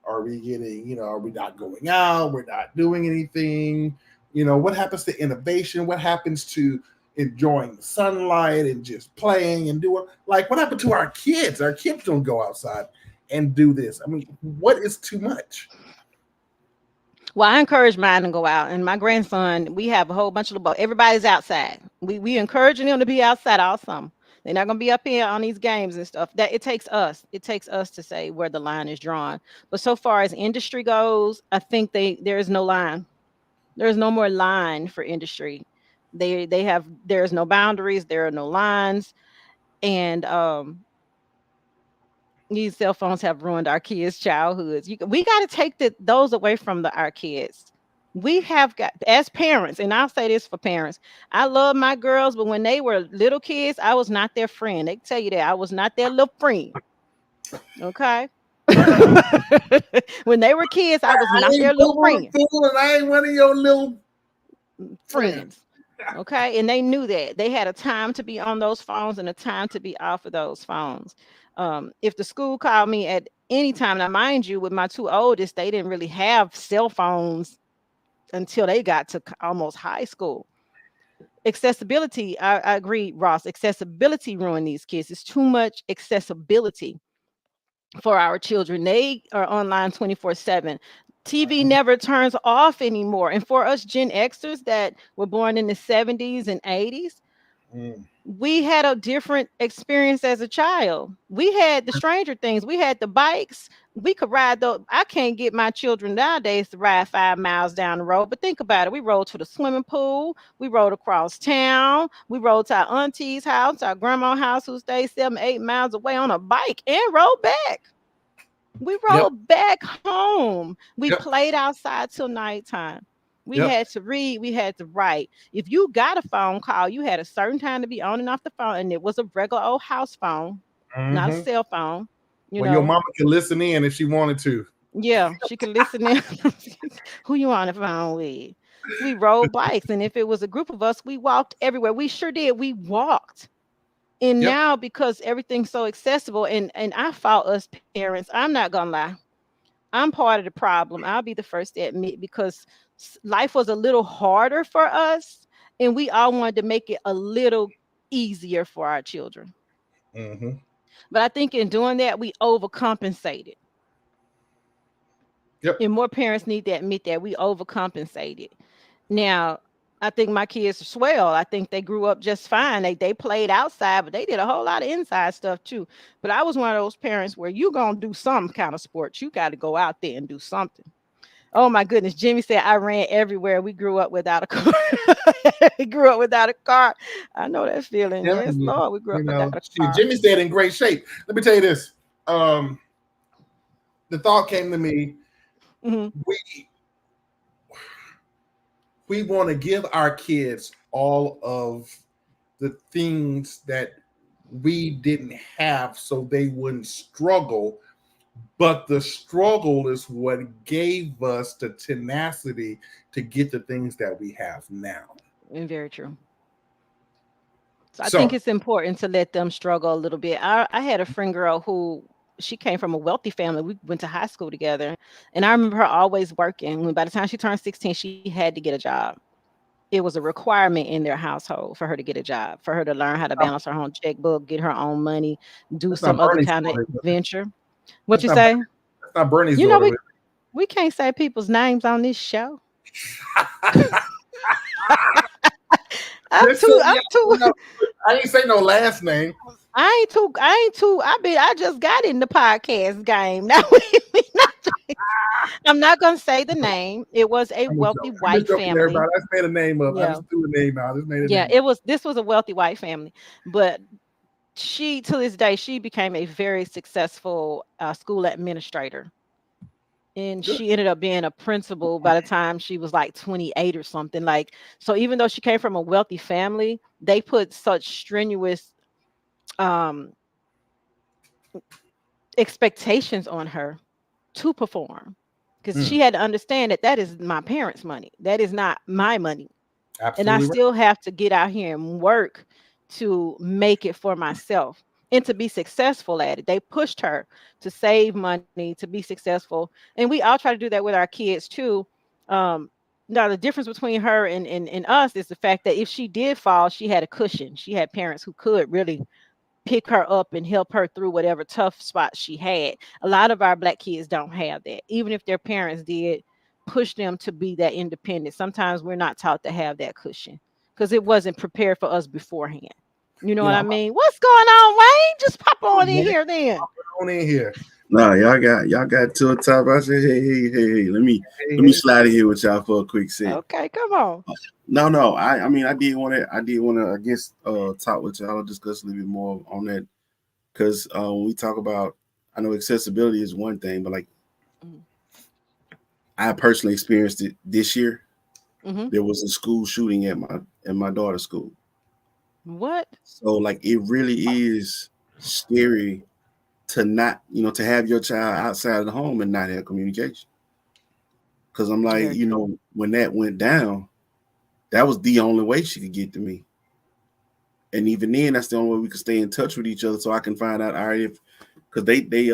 Are we getting, are we not going out? We're not doing anything. What happens to innovation? What happens to enjoying the sunlight and just playing and doing, like, what happened to our kids? Our kids don't go outside and do this. I mean, what is too much? Well, I encourage mine to go out, and my grandson. We have a whole bunch of little boys. Everybody's outside. We encouraging them to be outside all summer. They're not gonna be up here on these games and stuff. That it takes us. It takes us to say where the line is drawn. But so far as industry goes, I think there is no line. There's no more line for industry. They have there's no boundaries. There are no lines, and these cell phones have ruined our kids' childhoods. We got to take those away from our kids. We have got, as parents, and I'll say this for parents. I love my girls, but when they were little kids, I was not their friend. They tell you that I was not their little friend. Okay. When they were kids, I was I not ain't their little boo friend. boo, and I ain't one of your little friends. Friends. Okay. And they knew that they had a time to be on those phones and a time to be off of those phones. If the school called me at any time, now mind you, with my two oldest, they didn't really have cell phones until they got to almost high school. Accessibility, I agree, Ross. Accessibility ruined these kids. It's too much accessibility for our children. They are online 24/7. TV never turns off anymore. And for us Gen Xers that were born in the 70s and 80s, Mm. we had a different experience as a child. We had the Stranger Things, we had the bikes. We could ride though. I can't get my children nowadays to ride 5 miles down the road. But think about it. We rode to the swimming pool. We rode across town. We rode to our auntie's house, our grandma's house, who stayed 7, 8 miles away on a bike and rode back. We Yep. rode back home. We Yep. played outside till nighttime. We Yep. had to read, we had to write. If you got a phone call, you had a certain time to be on and off the phone, and it was a regular old house phone, not a Hmm. cell phone. You Well, your know, mama can listen in if she wanted to. yeah, she could listen in. Who you on the phone with? We rode bikes, and if it was a group of us, we walked everywhere. We sure did. We walked. And Yep. now because everything's so accessible, and I fault us parents. I'm not gonna lie. I'm part of the problem. I'll be the first to admit because life was a little harder for us, and we all wanted to make it a little easier for our children. Hmm. But I think in doing that, we overcompensated. Yep. And more parents need to admit that we overcompensated. Now, I think my kids are swell. I think they grew up just fine. They played outside, but they did a whole lot of inside stuff too. But I was one of those parents where you gonna do some kind of sports. You got to go out there and do something. Oh my goodness. Jimmy said I ran everywhere. We grew up without a car. We grew up without a car. I know that feeling. Telling Yes, you, Lord, we grew up without a car. Jimmy said in great shape. Let me tell you this. Um, the thought came to me. Mhm. We we want to give our kids all of the things that we didn't have so they wouldn't struggle, but the struggle is what gave us the tenacity to get the things that we have now. And very true. So I think So it's important to let them struggle a little bit. I had a friend girl who she came from a wealthy family. We went to high school together. And I remember her always working. When by the time she turned 16, she had to get a job. It was a requirement in their household for her to get a job, for her to learn how to balance her own checkbook, get her own money, do that's not some other Bernie's kind of daughter. venture. What That's you not say? that's not Bernie's You know, daughter. we can't say people's names on this show. I'm Listen, too, I'm yeah, too. no, I ain't say no last name. I just got in the podcast game. Now we not, I'm not gonna say the name. It was a wealthy I'm just white joking, everybody. family. I just made a name up. I Yeah. just threw a name out. I just made a Yeah, name it was this was a wealthy white family. But she to this day she became a very successful school administrator, and up. she ended up being a principal by the time she was like 28 or something. Like, so even though she came from a wealthy family, they put such strenuous um expectations on her to perform, because Mm, she had to understand that that is my parents' money, that is not my money, and I absolutely right. still have to get out here and work to make it for myself and to be successful at it. They pushed her to save money, to be successful, and we all try to do that with our kids too. um Now the difference between her and us is the fact that if she did fall, she had a cushion. She had parents who could really pick her up and help her through whatever tough spots she had. A lot of our black kids don't have that. Even if their parents did push them to be that independent, sometimes we're not taught to have that cushion because it wasn't prepared for us beforehand. You know You what know, I mean? What's going on, Wayne? Just pop on in man, here then. on in here. Nah, y'all got to a top. I said, hey. Hey, Let me hey. slide in here with y'all for a quick sec. Okay, come on. No. I mean, I guess talk with y'all, discuss a little bit more on that because when we talk about, I know accessibility is one thing, but like Mm-hmm. I personally experienced it this year. Mm-hmm. There was a school shooting at my daughter's school, What? so like it really is scary to not, to have your child outside of the home and not have communication. Because I'm like, Very true. when that went down, that was the only way she could get to me. And even then, that's the only way we could stay in touch with each other, so I can find out, all right, if because they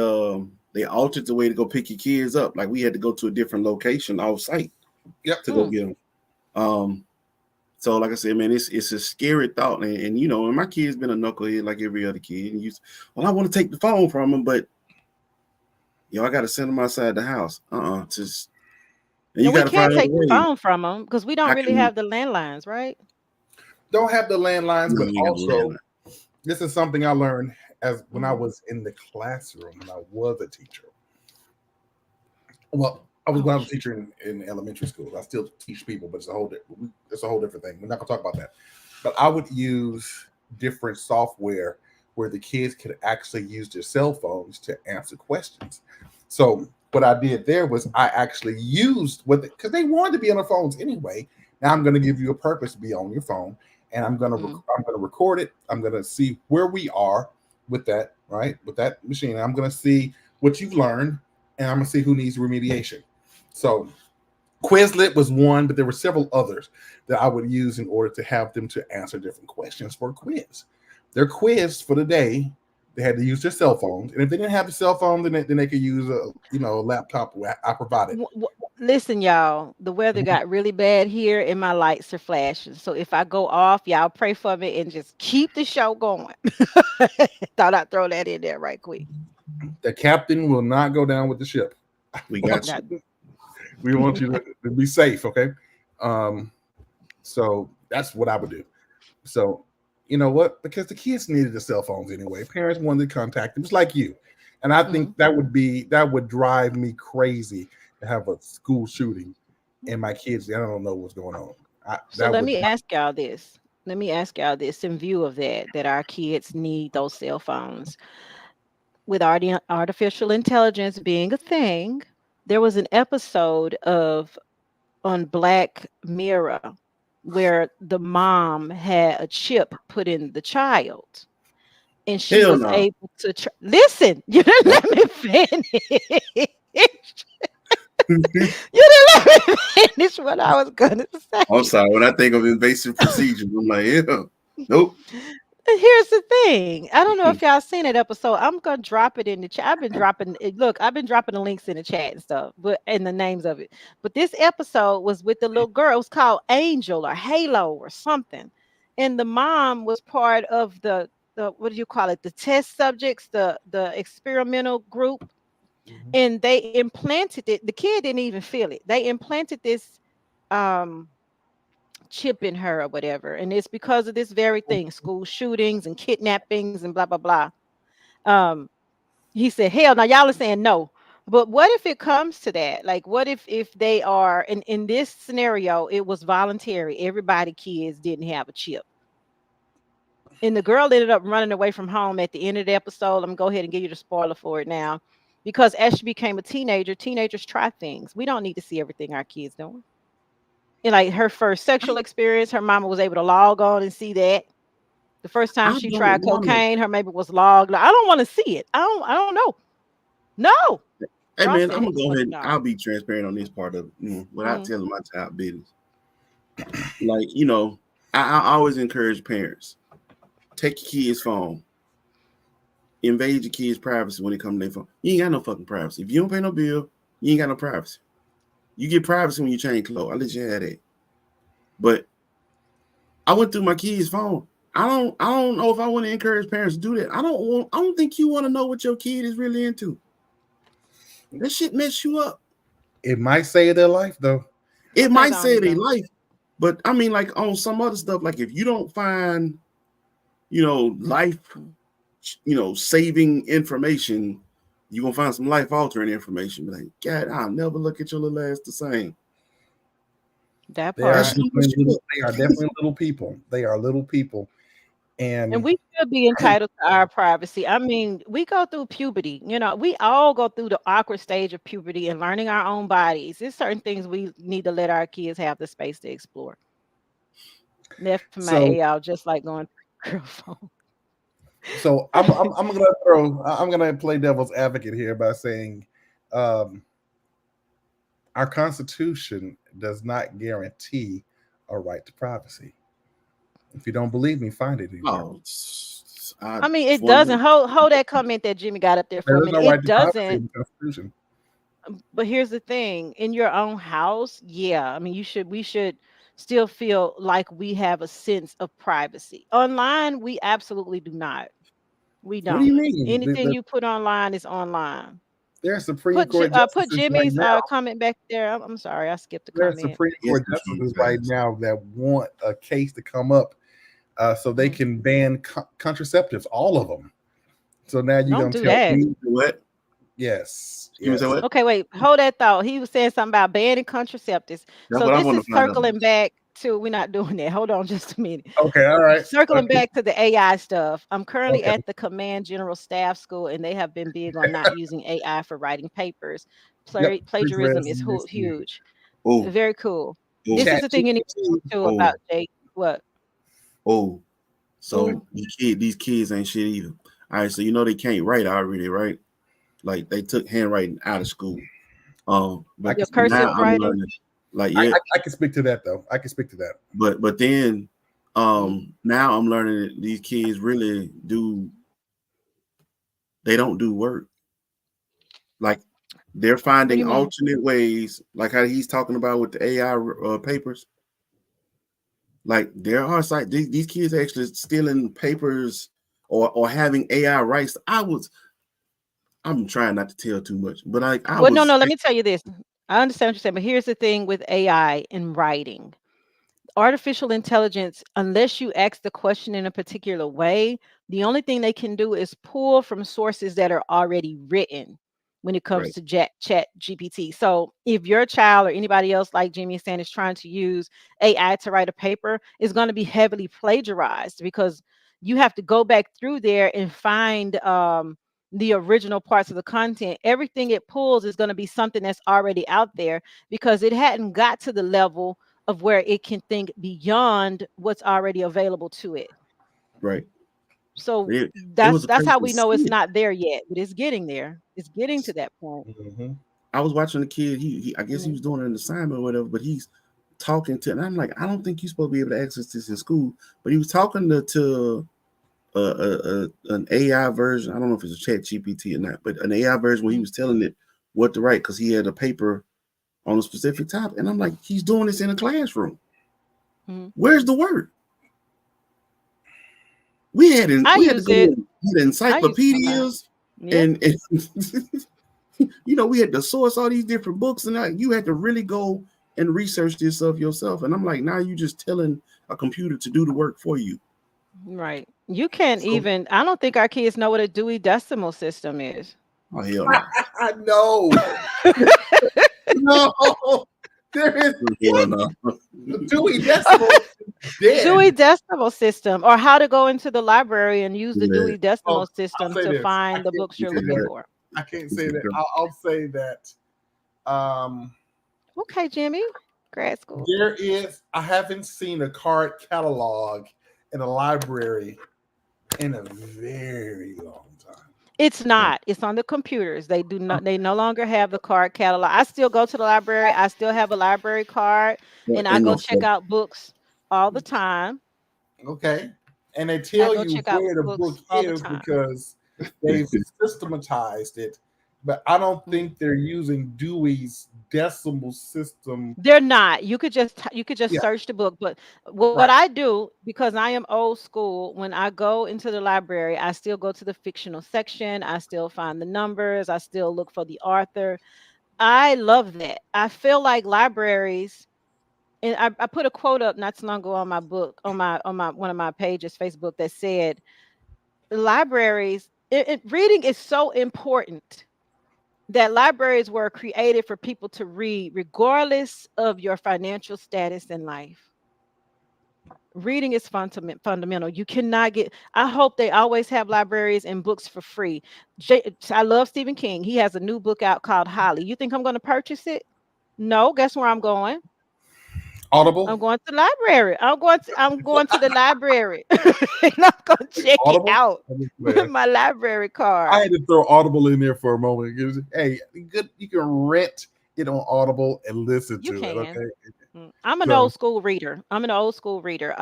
altered the way to go pick your kids up. Like we had to go to a different location off site Yep. to go Mm. get them. So like I said, man, it's a scary thought, and and my kid's been a knucklehead like every other kid. And well, I want to take the phone from him, but I got to send him outside the house. Just and you And we got to can't find other take the ways. phone from them because we don't I really can. have the landlines, right? Don't have the landlines, No, but we ain't got the also landline. this is something I learned as when I Mm-hmm. was in the classroom when I was a teacher. Well, I was Oh, when I was a shoot. teacher in elementary school. I still teach people, but it's a whole different thing. We're not gonna talk about that. But I would use different software where the kids could actually use their cell phones to answer questions. So what I did there was I actually used what because they wanted to be on their phones anyway. Now I'm going to give you a purpose to be on your phone, and Mm. I'm going to record it. I'm going to see where we are with that with that machine. I'm going to see what you've learned, and I'm going to see who needs remediation. So Quizlet was one, but there were several others that I would use in order to have them to answer different questions for a quiz. Their quiz for the day, they had to use their cell phones, and if they didn't have a cell phone, then they could use a laptop. I provided. Listen, y'all, the weather got really bad here and my lights are flashing. So if I go off, y'all pray for me and just keep the show going. Thought I'd throw that in there right quick. The captain will not go down with the ship. We Want got That, you. we want you to be safe, okay? Um, so that's what I would do. So you know what? Because the kids needed the cell phones anyway. Parents wanted to contact them, just like you. And I think mhm. that would drive me crazy to have a school shooting and my kids. I don't know what's going on. So That let would me ask y'all this. Let me ask y'all this in view of that our kids need those cell phones. With artificial intelligence being a thing, there was an episode of on Black Mirror where the mom had a chip put in the child and she Hell was no. able to listen. You didn't let me finish. You didn't let me finish what I was gonna I'm say. sorry. When I think of invasive procedures, I'm like, yeah, nope. Here's the thing. I don't know if y'all seen that episode. I'm gonna drop it in the chat. I've been dropping it. Look, I've been dropping the links in the chat and stuff, but and the names of it. But this episode was with the little girl. It was called Angel or Halo or something. And the mom was part of the what do you call it? The test subjects, the experimental group. Mhm. And they implanted it. The kid didn't even feel it. They implanted this um chip in her or whatever. And it's because of this very thing, school shootings and kidnappings and blah, blah, blah. Um, he said, hell, now y'all are saying no. But what if it comes to that? Like, what if they are in this scenario, it was voluntary. Everybody kids didn't have a chip. And the girl ended up running away from home at the end of the episode. I'm gonna go ahead and give you the spoiler for it now. Because as she became a teenager, teenagers try things. We don't need to see everything our kids doing. And like her first sexual experience, her mama was able to log on and see that. The first time I she don't tried want to. cocaine, her maybe was logged. I don't want to see it. I don't know. No. Hey Ross man, said, I'm hell gonna go fucking ahead. no. I'll be transparent on this part of it, without Mm. telling my top business. Like I always encourage parents, take your kids' phone, invade your kids' privacy when it comes to their phone. You ain't got no fucking privacy. If you don't pay no bill, you ain't got no privacy. You get privacy when you change clothes. I'll let you have that. But I went through my kids' phone. I don't know if I want to encourage parents to do that. I don't think you want to know what your kid is really into. That shit mess you up. It might save their life though. It Sometimes might I don't save their either. life, but I mean, like on some other stuff, like if you don't find, life, saving information, you're gonna find some life altering information. Like, God, I'll never look at your little ass the same. That They are That part. shit mess definitely you little, up. they are definitely little people. They are little people. And And we should be entitled to our privacy. I mean, we go through puberty. We all go through the awkward stage of puberty and learning our own bodies. There's certain things we need to let our kids have the space to explore. Left from my so AL, just like going through girl phone. so I'm gonna play devil's advocate here by saying um our constitution does not guarantee a right to privacy. If you don't believe me, find it anywhere. Oh, I I mean, it for doesn't. Hold that comment that Jimmy got up there for There a is minute. no right It to privacy doesn't. in the constitution. But here's the thing: in your own house, yeah. I mean, we should still feel like we have a sense of privacy. Online, we absolutely do not. We What do you don't. mean? Anything you put online is online. There are Supreme Court Put justices right Jimmy's now. comment back there. I'm sorry, I skipped the There are comment. Supreme yes, Court the justices kids right fast. now that want a case to come up so they Mm. can ban contraceptives, all of them. So now you're Don't gonna do tell that. me, What? yes, You would say yes. what? Okay, wait, hold that thought. He was saying something about banning contraceptives. That's So what I this want is to find out. circling back to we're not doing that. Hold on just a minute. Okay, all right, Circling okay, back to the AI stuff. I'm currently okay. at the Command General Staff School, and they have been big on not using AI for writing papers. Yep, Plagiarism is plagiarism is huge. huge. Oh, Very cool. oh, This is Chat the thing you need to know GPT. too oh, about Jake. What? oh. Mm. So these kids ain't shit either. All right, so they can't write already, right? Like they took handwriting out of school. I But can Your speak to now cursive that. I'm writing? learning. Like, I, yeah, I, I can speak to that though. I can speak to that. but then Mm. now I'm learning that these kids really do. They don't do work. Like they're What do finding you mean? alternate ways, like how he's talking about with the AI papers. Like there are sites these kids actually stealing papers or having AI rights. I'm trying not to tell too much, but I Well, no, was no. Let me tell you this. I understand what you're saying, but here's the thing with AI in writing. Artificial intelligence, unless you ask the question in a particular way, the only thing they can do is pull from sources that are already written when it comes right, to chat GPT. So if your child or anybody else, like Jimmy is saying, is trying to use AI to write a paper, it's going to be heavily plagiarized because you have to go back through there and find the original parts of the content. Everything it pulls is going to be something that's already out there because it hadn't got to the level of where it can think beyond what's already available to it. right. So It was a that's crazy how we know it's scene. not there yet, but it's getting there. It's getting to that point. Hmm. I was watching the kid. I guess he Mhm. was doing an assignment or whatever, but he's talking to, and I'm like, I don't think you're supposed to be able to access this in school. But he was talking to an AI version. I don't know if it's a Chat GPT or not, but an AI version where he Mhm. was telling it what to write because he had a paper on a specific topic. And I'm like, he's doing this in a classroom. Mhm. Where's the word? We had I to use go it. and get I use it sometimes. encyclopedias Yeah. and we had to source all these different books, and you had to really go and research this stuff yourself. And I'm like, now you just telling a computer to do the work for you. Right. You can't So, even, I don't think our kids know what a Dewey Decimal System is. oh hell no. I know. No, there is Hell no. Dewey Decimal Dewey dead. Decimal System, or how to go into the library and use the Yeah. Dewey Decimal Oh, I'll System say to this. I find the can't books you're say looking that. for. I can't say that. I'll say that. Um, Okay, Jimmy, grad school. there is. I haven't seen a card catalog in a library in a very long time. It's not. It's on the computers. They do not. They no longer have the card catalog. I still go to the library. I still have a library card, and I Ain't go no check fuck. out books all the time. Okay, and they I tell go you check out where the book books all the is time. because they've systematized it, but I don't Mm. think they're using Dewey's Decimal System. They're not. You could just Yeah, search the book. But what right. I do, because I am old school, when I go into the library, I still go to the fictional section. I still find the numbers. I still look for the author. I love that. I feel like libraries, and I put a quote up not too long ago on my book, on my one of my pages, Facebook, that said libraries, reading is so important that libraries were created for people to read regardless of your financial status in life. Reading is fundamental. You cannot get, I hope they always have libraries and books for free. I love Stephen King. He has a new book out called Holly. You think I'm going to purchase it? No. Guess where I'm going? Audible, I'm going to the library. I'm going to the library. And I'm going to check it Audible. out I'm just with playing. my library I card. had to throw Audible in there for a moment. Hey, good. You can rent it on Audible and listen You to it. can. Okay, I'm an so old school reader. I'm an old school reader.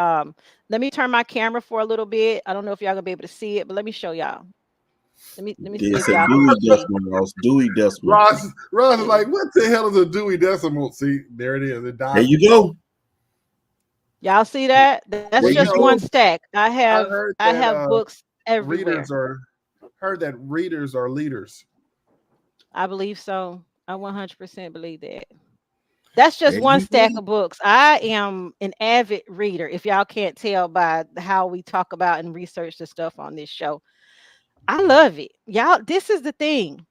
Let me turn my camera for a little bit. I don't know if y'all gonna be able to see it, but let me show y'all. Let me Yeah, see it if said y'all can Dewey see. Decimal, Ross. Dewey Decimal. Ross is See. like, what the hell is a Dewey Decimal? See, there it is. It There died. you go. Y'all see that? That's There Well, you just one go. stack. I heard I that have books readers everywhere. are heard that readers are leaders. I believe so. I 100% believe that. That's just There one you stack go. of books. I am an avid reader. If y'all can't tell by how we talk about and research the stuff on this show, I love it. Y'all, this is the thing.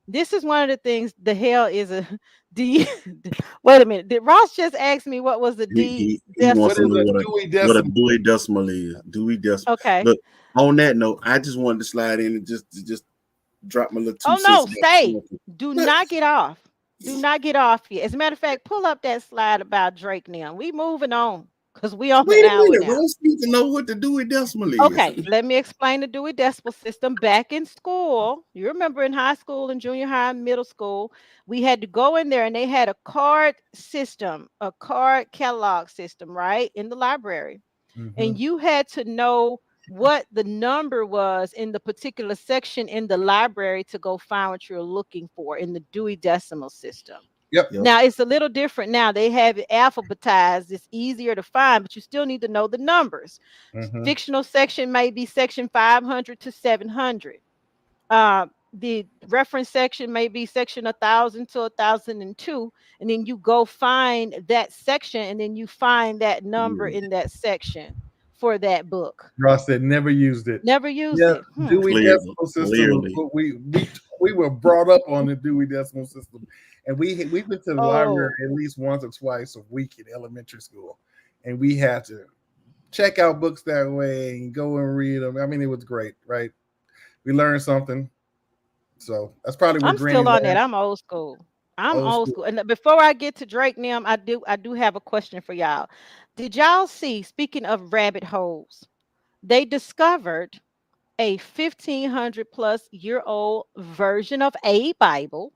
This is one of the things. The hell is a D. Wait a minute. Did Ross just ask me what was the D He wants What to is decimal? know a Dewey what a Decimal? Dewey Decimal is. Dewey Decimal. Okay. Look, on that note, I just wanted to slide in and just drop my little two Oh cents no, about stay. smoking. Do But not get off. Do not get off yet. As a matter of fact, pull up that slide about Drake now. We moving on because we on wait an a hour minute, now. Rose need to know what the Dewey Decimal is. Okay, let me explain the Dewey Decimal System. Back in school, you remember in high school and junior high and middle school, we had to go in there and they had a card system, a card catalog system, right, in the library. Hmm. And you had to know what the number was in the particular section in the library to go find what you're looking for in the Dewey Decimal System. Yep. Yep. Now it's a little different now. They have it alphabetized. It's easier to find, but you still need to know the numbers. Hmm. Fictional section may be section 500 to 700. The reference section may be section 1000 to 1002, and then you go find that section, and then you find that number Clearly. in that section for that book. Ross said never used it. Never used Yeah, it. Dewey Clearly. Decimal System. Clearly. We were brought up on the Dewey Decimal System, and we went to the library Oh, at least once or twice a week in elementary school, and we had to check out books that way and go and read them. I mean, it was great, right? We learned something. So that's probably where I'm Granny still on that. learned I'm old school. I'm old old school. school. And before I get to Drake Nim, I do have a question for y'all. Did y'all see, speaking of rabbit holes, they discovered a 1500 plus year old version of a Bible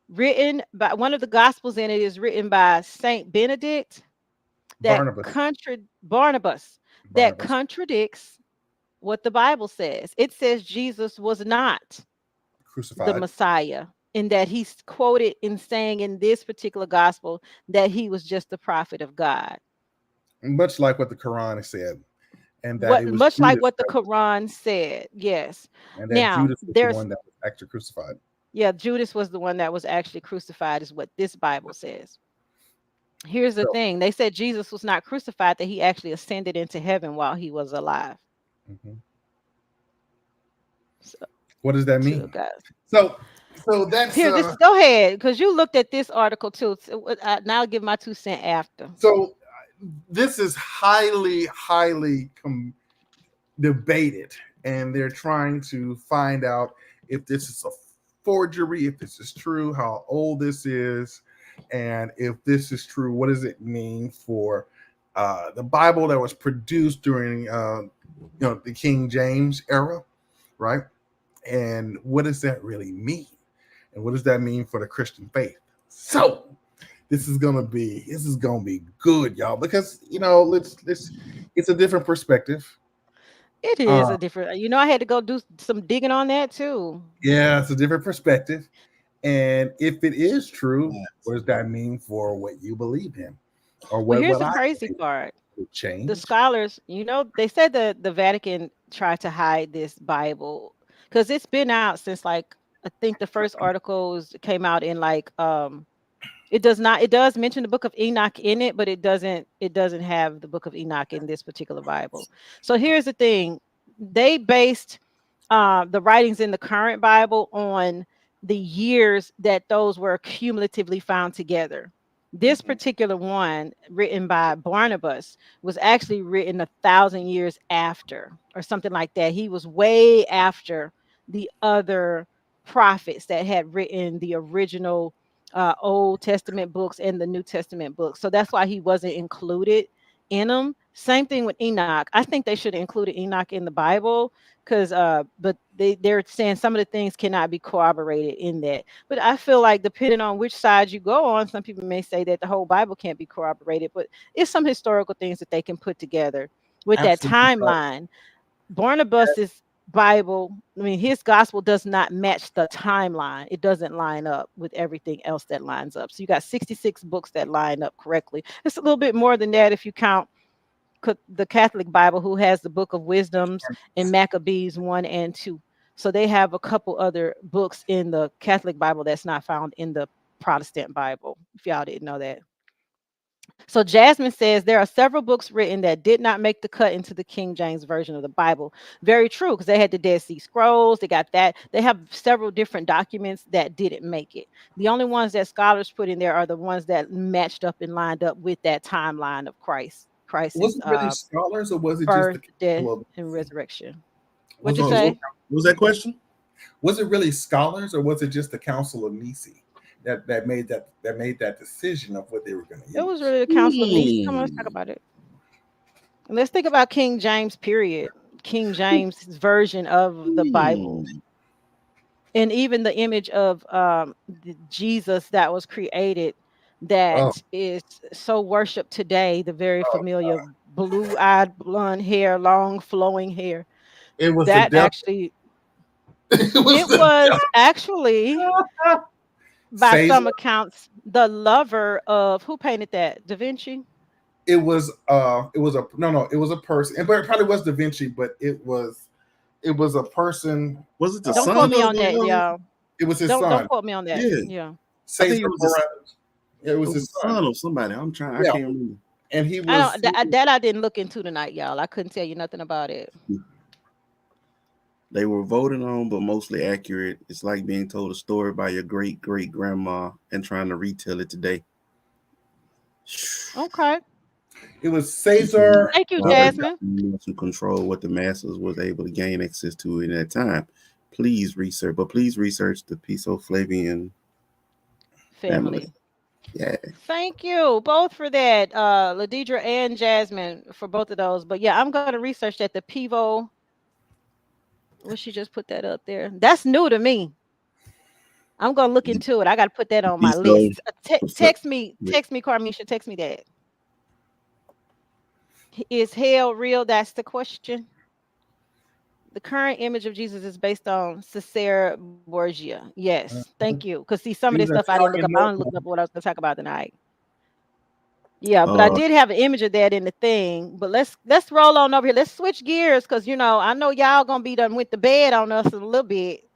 written by, one of the gospels in it is written by Saint Benedict, that Barnabas. Barnabas, that Barnabas contradicts what the Bible says. It says Jesus was not the crucified, Messiah, in that he's quoted in saying in this particular gospel that he was just the prophet of God. much like what the Quran said, and that it What, was much like Judas what the Quran said. Yes. and that Now, Judas was the there's, one that was actually crucified. yeah, Judas was the one that was actually crucified, is what this Bible says. Here's the So, thing. They said Jesus was not crucified, that he actually ascended into heaven while he was alive. mhm. So, What does that to mean? God. So, so that's Here, this go ahead, because you looked at this article too. So, now I'll give my 2 cents after. so this is highly debated, and they're trying to find out if this is a forgery, if this is true, how old this is, and if this is true, what does it mean for the Bible that was produced during the King James era, right? And what does that really mean? And what does that mean for the Christian faith? So this is gonna be good, y'all, because let's it's a different perspective. It is Uh, a different. I had to go do some digging on that too. yeah, it's a different perspective. And if it is true, what does that mean for what you believe in, or Well, here's what the I crazy believe? part. Would The change? scholars, they said that the Vatican tried to hide this Bible because it's been out since, like, I think the first articles came out in, like, it does not. It does mention the book of Enoch in it, but it doesn't have the book of Enoch in this particular Bible. So here's the thing. They based the writings in the current Bible on the years that those were cumulatively found together. This Mhm. particular one, written by Barnabas, was actually written 1,000 years after, or something like that. He was way after the other prophets that had written the original Old Testament books and the New Testament books. So that's why he wasn't included in them. Same thing with Enoch. I think they should have included Enoch in the Bible, because but they're saying some of the things cannot be corroborated in that. But I feel like, depending on which side you go on, some people may say that the whole Bible can't be corroborated, but it's some historical things that they can put together with that Absolutely right. timeline. Barnabas's Bible, I mean, his gospel does not match the timeline. It doesn't line up with everything else that lines up. So you got 66 books that line up correctly. It's a little bit more than that if you count the Catholic Bible, who has the Book of Wisdoms and Maccabees 1 and 2. So they have a couple other books in the Catholic Bible that's not found in the Protestant Bible, if y'all didn't know that. So Jasmine says there are several books written that did not make the cut into the King James version of the Bible. Very true, because they had the Dead Sea Scrolls. They got that. They have several different documents that didn't make it. The only ones that scholars put in there are the ones that matched up and lined up with that timeline of Was Christ's it really scholars, or was it just birth, the death, council of and Nicaea? resurrection. What'd Was you it What, just what say? was that question? was it really scholars, or was it just the Council of Nicaea that made that decision of what they were going to It was use? really the Council of Nicaea. Come on, let's talk Hmm. about it. And let's think about King James, period. King James' version of the Bible. Hmm. And even the image of Jesus that was created, Oh, that is so worshipped today, the very familiar blue-eyed, blonde hair, long flowing hair, it was the that devil. actually, It was it the was actually, devil. by Caesar. some accounts, the lover of, who painted that? Da Vinci. It was a no, it was a person, and but it probably was Da Vinci, but it was a person. Was it the Don't son quote of me on that, the? y'all. It was his Don't son, quote me on that. Yeah, Yeah. I think Caesar Borgia. It it was was his the son. son of somebody. I'm trying. I Yeah, can't remember. and he I was don't he that, was that I didn't look into tonight, y'all. I couldn't tell you nothing about it. They were voted on, but mostly accurate. It's like being told a story by your great great grandma and trying to retell it today. Okay. it was This is Caesar Thank you, Borgia. Jasmine. to control what the masses was able to gain access to in that time. Please research the Piso Flavian family. Family. Yeah. Thank you both for that. Ladidra and Jasmine, for both of those. But yeah, I'm gonna research that. The Pivo. Well, she just put that up there. That's new to me. I'm gonna look into it. I gotta put that on my Piso. list. Text me, Carmisha. Text me that. Is hell real? That's the question. The current image of Jesus is based on Cesare Borgia. Yes, thank you. Because see, some of this He was stuff an I didn't look up. Italian I only looked up nobleman. what I was going to talk about tonight. Yeah, but I Uh, did have an image of that in the thing. But let's roll on over here. Let's switch gears, because I know y'all gonna be done with the bed on us in a little bit.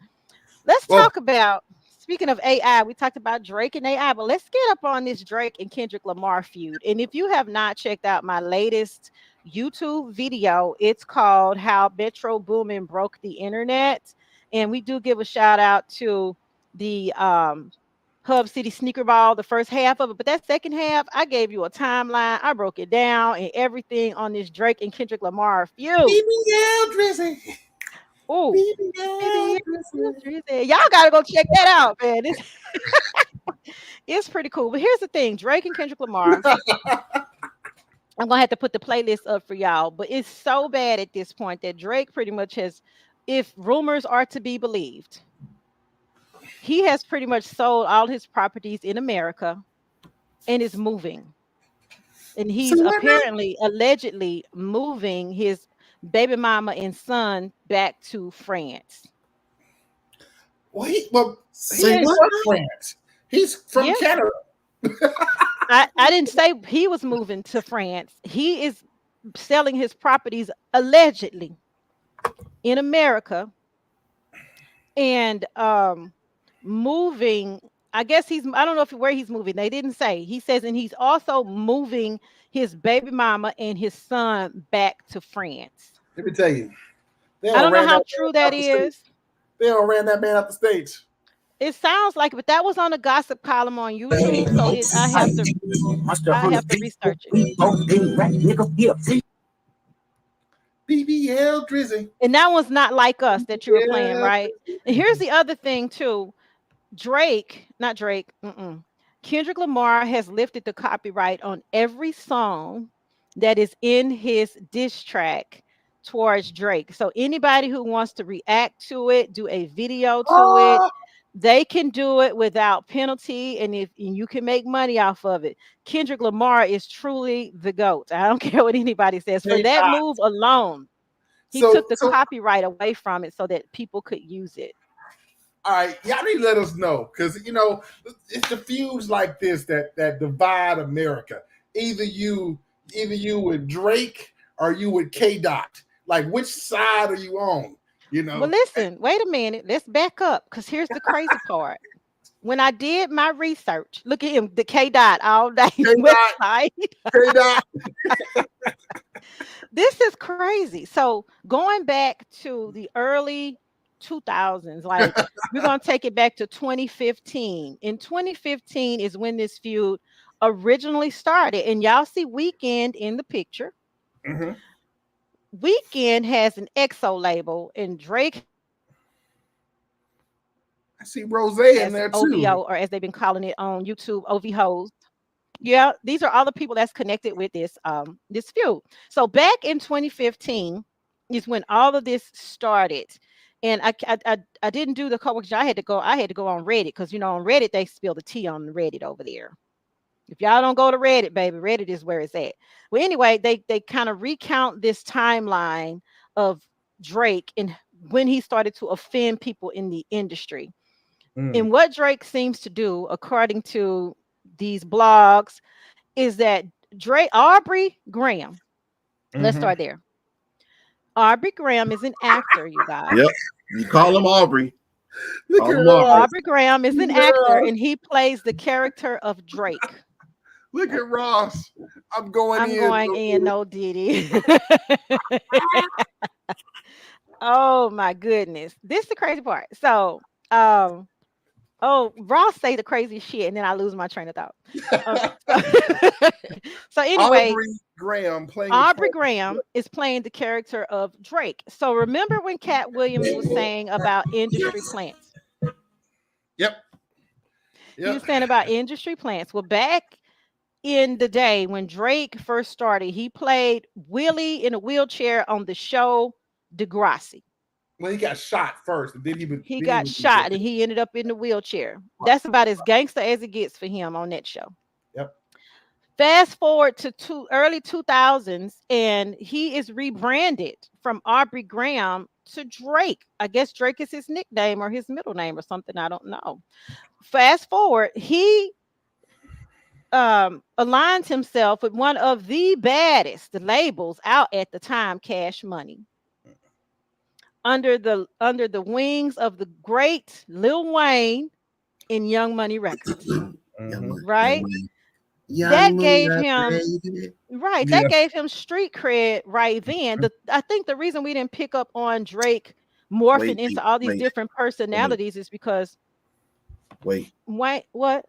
Let's Well, talk about. Speaking of AI, we talked about Drake and AI, but let's get up on this Drake and Kendrick Lamar feud. And if you have not checked out my latest YouTube video, it's called How Metro Boomin Broke the Internet. And we do give a shout out to the Hub City Sneaker Ball, the first half of it. But that second half, I gave you a timeline. I broke it down and everything on this Drake and Kendrick Lamar feud. BBL Drizzy. Oh, BBL Drizzy. y'all gotta go check that out, man. It's pretty cool. But here's the thing: Drake and Kendrick Lamar. I'm gonna have to put the playlist up for y'all, but it's so bad at this point that Drake pretty much has, if rumors are to be believed, he has pretty much sold all his properties in America and is moving. And he's So what now? apparently, allegedly moving his baby mama and son back to France. Well, he Say ain't what? from France. He's from Yeah. Canada. I didn't say he was moving to France. He is selling his properties allegedly in America and moving. I guess I don't know if where he's moving. They didn't say. He says, and he's also moving his baby mama and his son back to France. Let me tell you, they I all don't know ran how that true man that out the stage. is. They all ran that man out the stage. It sounds like, but that was on a gossip column on YouTube, so I have to research it. BBL Drizzy. And that one's not like us that you were playing, Yeah. right? And here's the other thing too. Not Drake. Kendrick Lamar has lifted the copyright on every song that is in his diss track towards Drake. So anybody who wants to react to it, do a video to it, Oh, they can do it without penalty, and you can make money off of it. Kendrick Lamar is truly the GOAT. I don't care what anybody says. For they that not. move alone, he So, took the so copyright away from it so that people could use it. all right, y'all need to let us know because it's the feuds like this that divide America. Either you with Drake or you with K Dot. Like which side are you on? Well, listen, wait a minute. Let's back up because here's the crazy part. When I did my research, look at him, the K Dot all day K-Dot. website. K Dot. This is crazy. So going back to the early 2000s, like we're going to take it back to 2015. In 2015 is when this feud originally started. And y'all see Weekend in the picture. Mm-hmm. Weekend has an EXO label and Drake I see Rose in has there too. OVO, or as they've been calling it on YouTube, OVHOs. Yeah, these are all the people that's connected with this feud. So back in 2015 is when all of this started. And I didn't do the coverage. I had to go on Reddit because on Reddit they spill the tea on Reddit over there. If y'all don't go to Reddit, baby, Reddit is where it's at. Well, anyway, they kind of recount this timeline of Drake and when he started to offend people in the industry. And what Drake seems to do, according to these blogs, is that Aubrey Graham. Let's start there. Aubrey Graham is an actor, you guys. Yep. You call him Aubrey. Look at Aubrey Graham is an actor, and he plays the character of Drake. Look at Ross. I'm going in, no Diddy. Oh my goodness. This is the crazy part. So Ross say the crazy shit, and then I lose my train of thought. So anyway, Aubrey Graham is playing the character of Drake. So remember when Cat Williams was saying about industry plants? Yep. He was saying about industry plants. Well, back in the day when Drake first started, he played Willie in a wheelchair on the show Degrassi. Well, he got shot first, and then he got shot, and he ended up in the wheelchair. That's about as gangster as it gets for him on that show. Yep. Fast forward to early 2000s, and he is rebranded from Aubrey Graham to Drake. I guess Drake is his nickname or his middle name or something. I don't know. Fast forward, he aligns himself with one of the baddest labels out at the time, Cash Money. Under the wings of the great Lil Wayne in Young Money Records, Young Hmm. money, young right? money, young That money, gave I him baby. right. That Yeah. gave him street cred right then. I think the reason we didn't pick up on Drake morphing Wait, into wait, all these wait, different wait, personalities is because wait. why what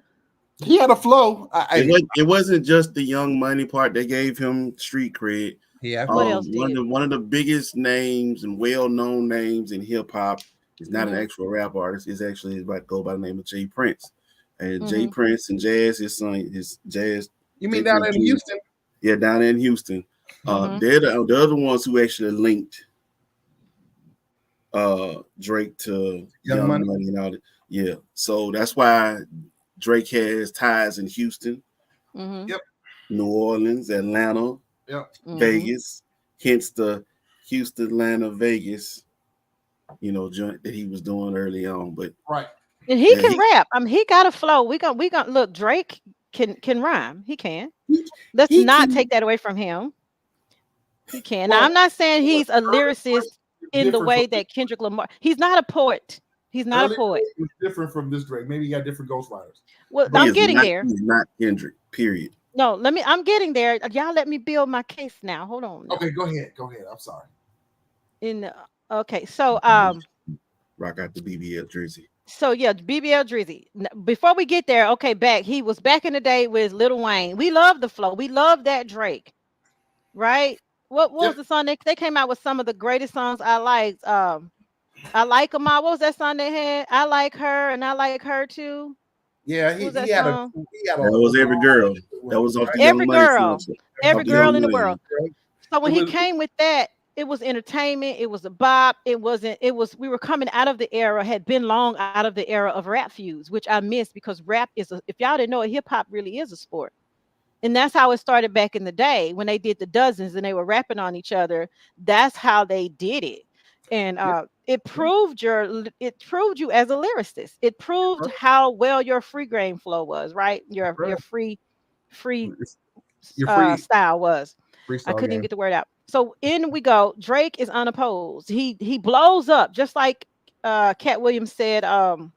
He had a flow. It wasn't just the young money part that gave him street cred. He had what flow. else did? One of the biggest names and well known names in hip hop is not an Mm-hmm. actual rap artist. It's actually about go by the name of Jay Prince. And Jay Mm-hmm. Prince and Jazz, his son, his Jazz. You Jay mean down Prince in Jr. Houston? Yeah, down there in Houston. Mm-hmm. They're the other ones who actually linked Drake to Young Young Money. Money and all that. Yeah. So that's why Drake has ties in Houston, Mm-hmm. Yep. New Orleans, Atlanta, Yep. Mm-hmm. Vegas, hence the Houston, Atlanta, Vegas, joint that he was doing early on. But Right. And he yeah, can rap. I mean, he got a flow. We gonna look. Drake can rhyme. He can. he, Let's he not can. take that away from him. He can. Now, I'm Well, not saying well, he's a early Drake lyricist is in the different from way that Kendrick Lamar. He's not a poet. He's not a early poet. Drake is different from this Drake. Maybe he got different ghostwriters. Well, He But I'm is getting not. there. He's not Kendrick. Period. No, let me. I'm getting there. Y'all, let me build my case now. Hold on now. okay, go ahead. Go ahead. I'm sorry. In the, okay, so Rock out the BBL jersey. So yeah, BBL Drizzy. Before we get there, okay, back he was back in the day with Lil Wayne. We love the flow. We love that Drake, right? What was Yep. the song they came out with some of the greatest songs I liked. I like 'em all. What was that song they had? I like her and I like her too. Yeah, What was he that had a song? he had a That was every long girl. history with That him, was off the right? Young Every Money girl, soundtrack. every Off the girl Young in the Money. world. Right? So It when he was came with that, it was entertainment. It was a bop. It wasn't. It was. We were coming out of the era. Had been long out of the era of rap feuds, which I missed because rap is. If y'all didn't know it, hip hop really is a sport, and that's how it started back in the day when they did the dozens and they were rapping on each other. That's how they did it, and yeah, it proved you as a lyricist. It proved right, how well your free game flow was, right? Your right. free You're free style was. I freestyle couldn't even game. get the word out. So in we go. Drake is unopposed. He blows up just like Cat Williams said. The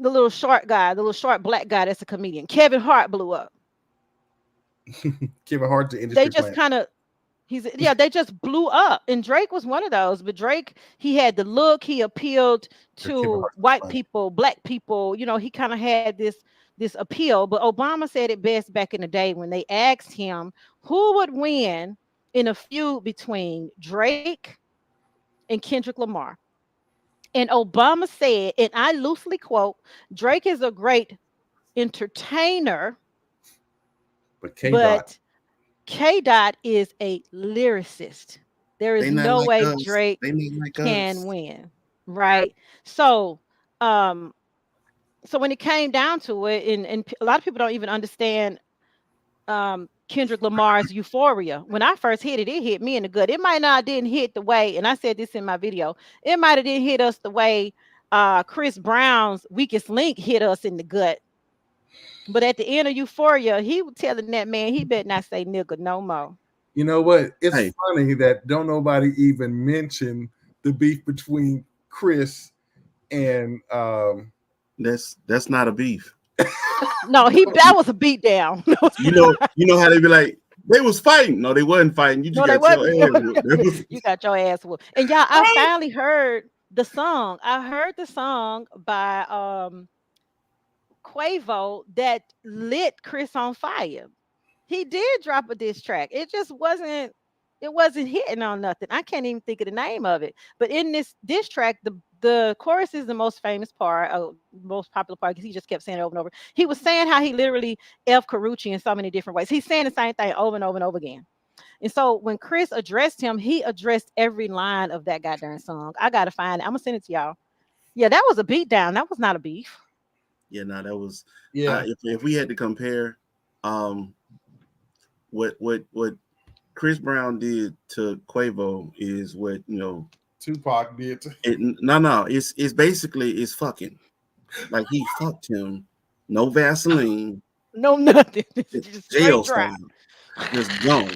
little short guy, the little short black guy that's a comedian. Kevin Hart blew up. Kevin Hart, the They industry just plant. kind of they just blew up. And Drake was one of those. But Drake, he had the look. He appealed The Kevin to Hart white plant. people, black people. He kind of had this appeal. But Obama said it best back in the day when they asked him who would win in a feud between Drake and Kendrick Lamar. And Obama said, and I loosely quote, Drake is a great entertainer, But K Dot, but K Dot is a lyricist. There They is not no like way us. Drake They not like can us. win. Right. So um so when it came down to it, and a lot of people don't even understand Kendrick Lamar's Euphoria. When I first hit it, it hit me in the gut. It might not didn't hit the way, and I said this in my video, it might have didn't hit us the way Chris Brown's Weakest Link hit us in the gut. But at the end of Euphoria, he was telling that man he better not say nigga no more. you know what? It's Hey, funny that don't nobody even mention the beef between Chris and that's not a beef. No, that was a beat down. You know how they be like, they was fighting. No, they wasn't fighting. You just No, they got your wasn't. ass whooped. You got your ass whooped. And y'all, I finally heard the song. I heard the song by Quavo that lit Chris on fire. He did drop a diss track. It wasn't hitting on nothing. I can't even think of the name of it. But in this diss track, the chorus is the most famous part, most popular part, because he just kept saying it over and over. He was saying how he literally F Carucci in so many different ways. He's saying the same thing over and over and over again. And so when Chris addressed him, he addressed every line of that goddamn song. I gotta find it. I'm gonna send it to y'all. Yeah, that was a beat down. That was not a beef. Yeah, no, that was yeah, if we had to compare um what Chris Brown did to Quavo is what Tupac did. it's basically it's fucking like he fucked him, no Vaseline, No, nothing. It's just just straight jail dry. style, just gone.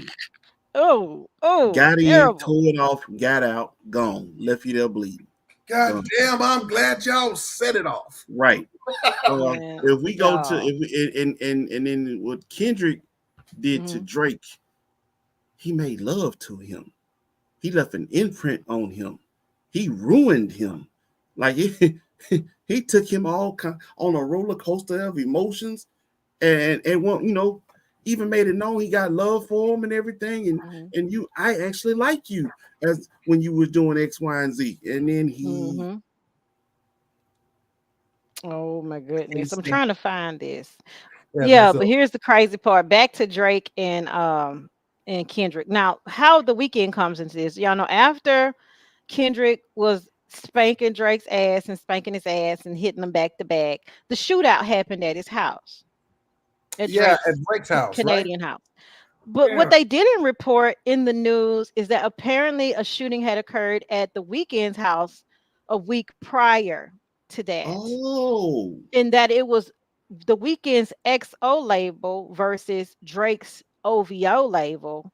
Oh, Got in, terrible. tore it off, got out, gone, left you there bleeding. God damn, I'm glad y'all set it off. Right. Man, If we go to y'all. if we, and then what Kendrick did to Mhm. Drake, he made love to him. He left an imprint on him. He ruined him. Like he took him on a roller coaster of emotions, and even made it known he got love for him and everything. Mhm. And I actually like you as when you were doing X, Y, and Z. And then he Mhm. Oh my goodness. I'm Tasty. trying to find this. Yeah, man. Yeah, So but here's the crazy part. Back to Drake and Kendrick. Now, how the weekend comes into this. Y'all know after Kendrick was spanking Drake's ass and spanking his ass and hitting them back to back, the shootout happened at his house, at yeah, at Drake's Drake's house, right? Canadian house. But what Yeah. they didn't report in the news is that apparently a shooting had occurred at the Weeknd's house a week prior to that, oh in that it was the Weeknd's XO label versus Drake's OVO label.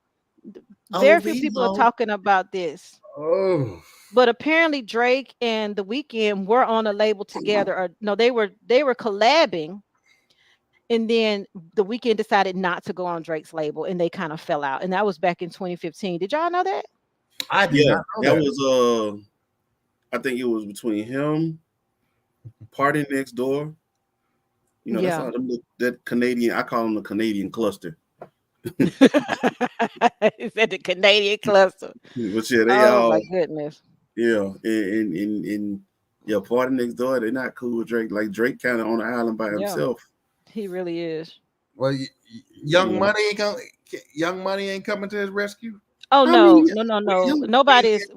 Very few people are OVO. talking about this, Oh, but apparently Drake and the Weeknd were on a label together, or no, they were collabing, and then the Weeknd decided not to go on Drake's label, and they kind of fell out, and that was back in 2015. Did y'all know that? I did Yeah, not know that that. was I think it was between him, Party Next Door. That's Yeah. how that Canadian. I call them the Canadian cluster. Is that the Canadian cluster? But yeah, they Oh all my goodness. yeah, and yeah, Party Next Door. They're not cool with Drake. Like Drake, kind of on the island by Yeah, himself. he really is. Well, You Young know, Money ain't coming. Young Money ain't coming to his rescue. Oh I mean, no, no, no, no. him, Nobody is.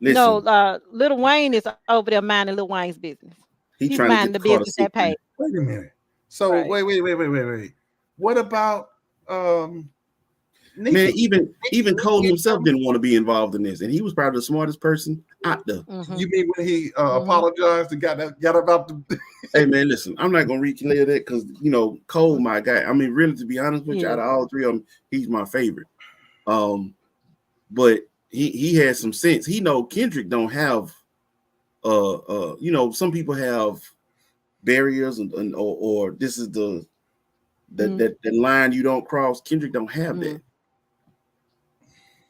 No, listen, Little Wayne is over there minding Lil Wayne's business. he He's trying to minding get the the Carter business that Six. pays. Wait a minute. So Right. wait. What about Man, Nicki? even Cole Nicki ain't himself coming? didn't want to be involved in this, and he was probably the smartest person out there. Mm-hmm. You mean when he Mm-hmm. apologized and got about the? Hey man, listen, I'm not gonna reclay that because Cole, my guy. I mean, really, to be honest with you, out Yeah. of all three of them, he's my favorite. Um, but he has some sense. He know Kendrick don't have some people have barriers or this is Mm-hmm. the line you don't cross. Kendrick don't have Mm-hmm.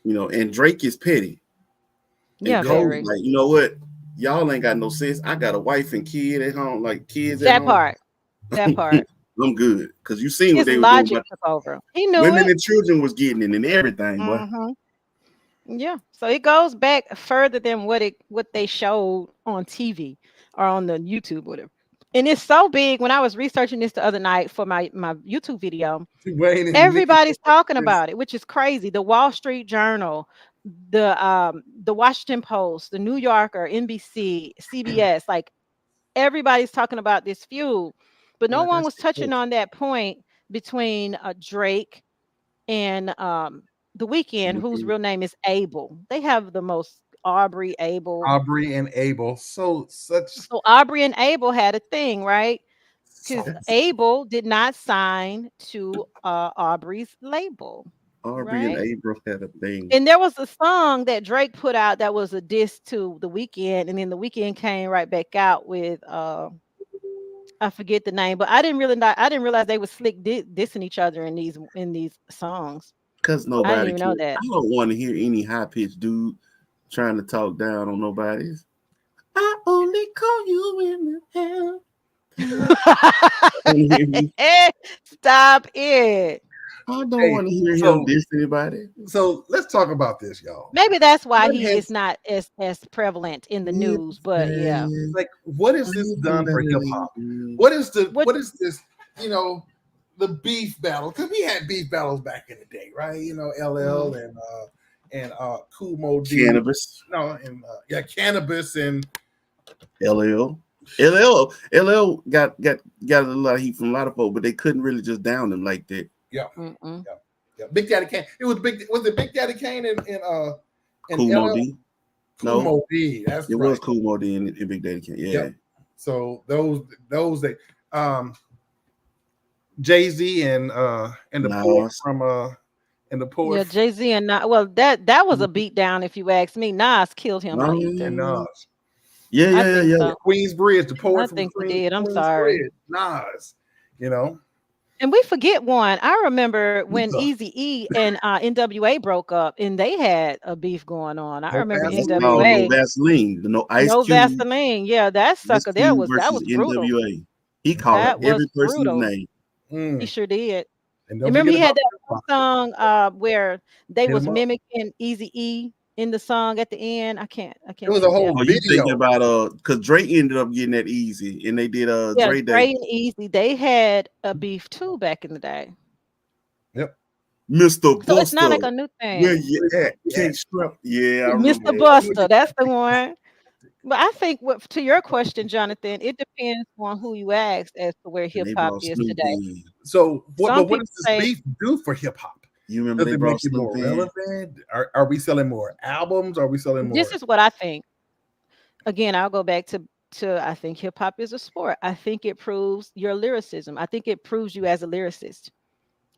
that. And Drake is petty. And Yeah, Cole's very. like, you know what? Y'all ain't got no sense. I got a wife and kid at home, like kids at That home. part. That part. I'm good. Because you seen what His they were doing. logic But took over. He knew women it. and children was getting it and everything, boy. Mm-hmm. Yeah. So it goes back further than what they showed on TV or on the YouTube, whatever. And it's so big. When I was researching this the other night for my YouTube video, Wayne and Nicki. everybody's talking about it, which is crazy. The Wall Street Journal, the Washington Post, the New Yorker, NBC, CBS, like everybody's talking about this feud, but no Well, one that's was touching on that point between Drake and the Weekend, whose real name is Abel. They have the most Aubrey Abel. Aubrey and Abel. Such So Aubrey and Abel had a thing, right? Because sauce. Abel did not sign to Aubrey's label, Aubrey and right? April had a thing. And there was a song that Drake put out that was a diss to the Weekend, and then the Weekend came right back out with I forget the name, but I didn't realize they were slick dissing each other in these songs. Because I didn't nobody even can. know I that. don't want to hear any high pitched dude trying to talk down on nobody. I only call you in the hell. Stop it. I don't Hey, want to hear him so diss anybody. so let's talk about this, y'all. Maybe that's why What he is has not as prevalent in the Yes, news. But yeah, man. like what has I this need some done for better hip than hop? you. what What is this? You know, the beef battle, because we had beef battles back in the day, right? LL mhm. and Kumo D. Cannabis. No, and Cannabis and LL. LL got a lot of heat from a lot of folks, but they couldn't really just down him like that. yeah, Mm-mm. yeah. Big Daddy Kane. It was Big Daddy Kane and Cool Mo LL D. No, Kumo D. That's it right. was Cool Mo D and Big Daddy Kane. Yeah. Yep. So those that Jay-Z and the boy Nas. from and the poet Yeah, Jay-Z and Nas. Well, that was a beat down if you ask me. Nas killed him on Ether. and Nas. Yeah, I yeah, yeah, think yeah. so. Queensbridge, the I poet from think he did. I'm sorry. Queensbridge, Nas. You know, And we forget one. I remember when Easy E and NWA broke up and they had a beef going on. I no remember That's called Vaseline. No NWA, Vaseline. The No Ice no Cube, Vaseline. Yeah, that Ice sucker there Cube was that versus was brutal. NWA. He called out That every was person's brutal. name. He Mm. sure did. And don't And remember forget he about had that one Tupac. song where they Hit was him up. mimicking Easy E in the song at the end. I It can't was think a of the whole Oh, album. you thinking video. about because Dre ended up getting that easy, and they did Yeah, Dre Day. Dre and Easy, they had a beef too back in the day. Yep. Mr. So it's not Buster, like a new where thing. you at? Yeah. Can't strap. Yeah, I remember Mr. that. Buster, that's the one. But I think what to your question, Jonathan, it depends on who you ask as to where And hip they hop brought is Snoop today. in. So what? Some But what people does this say beef do for hip hop? You remember Does they it make brought it Snoop more in? relevant? Are we selling more albums? Are we selling this more? is what I think. Again, I'll go back to I think hip hop is a sport. I think it proves your lyricism. I think it proves you as a lyricist,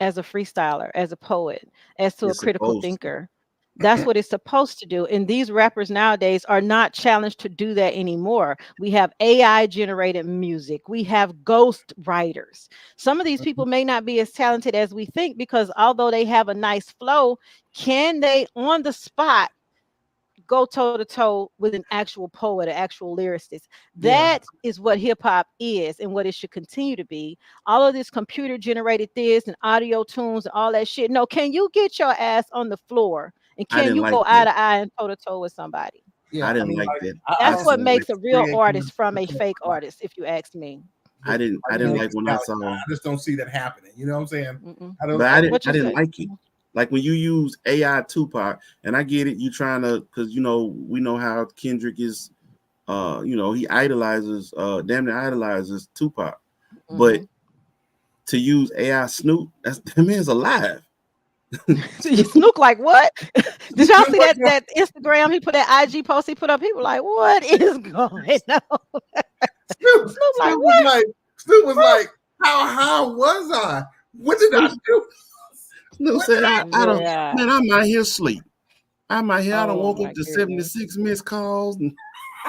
as a freestyler, as a poet, as to a It's critical supposed to. thinker. That's what it's supposed to do. And these rappers nowadays are not challenged to do that anymore. We have AI generated music. We have ghost writers. Some of these people may not be as talented as we think because although they have a nice flow, can they on the spot go toe to toe with an actual poet, an actual lyricist? Yeah. That is what hip hop is and what it should continue to be. All of this computer generated this and audio tunes and all that shit. No, can you get your ass on the floor and I can didn't you like go eye that. to eye and toe to toe with somebody? I Yeah. I didn't mean, like like that. I That's I what saw see it. makes a real creating artist from a fake like artist, if you ask me. I just didn't. I like didn't unique like when I talent. saw. I just don't see that happening. You know what I'm saying? Mm-mm. I don't. But I don't What I you didn't say? like it. Like when you use AI Tupac, and I get it. You trying to because we know how Kendrick is. He idolizes. Damn near idolizes Tupac. But Mm-hmm. to use AI Snoop, that man's alive. You Snook like what? Did y'all see that Instagram? He put that IG post he put up. People like, what is going on? Snoop like, Snoop was what? like, Snoop was like, how was I? What did I Snoop, do? Snoop What said, did I I don't, Yeah. man, I'm out here asleep. I'm out here. I don't Oh woke my up to goodness. 76 missed calls and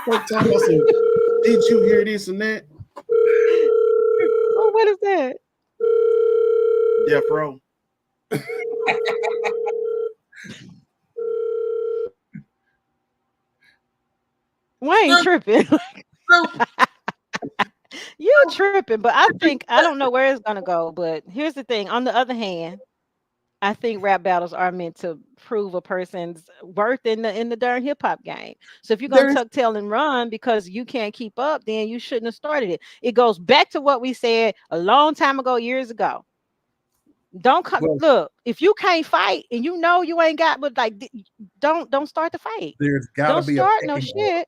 folk talking about some, did you hear this and that? Oh, what is that? Death Row. Wayne Snoop, tripping. Snoop, You tripping, but I think I don't know where it's gonna go. But here's the thing. On the other hand, I think rap battles are meant to prove a person's worth in the darn hip hop game. So if you're gonna there's tuck tail and run because you can't keep up, then you shouldn't have started it. It goes back to what we said a long time ago, years ago. Don't come well, look if you can't fight and you know you ain't got but like don't start the fight. there's got to Don't be a start no pecking order. shit.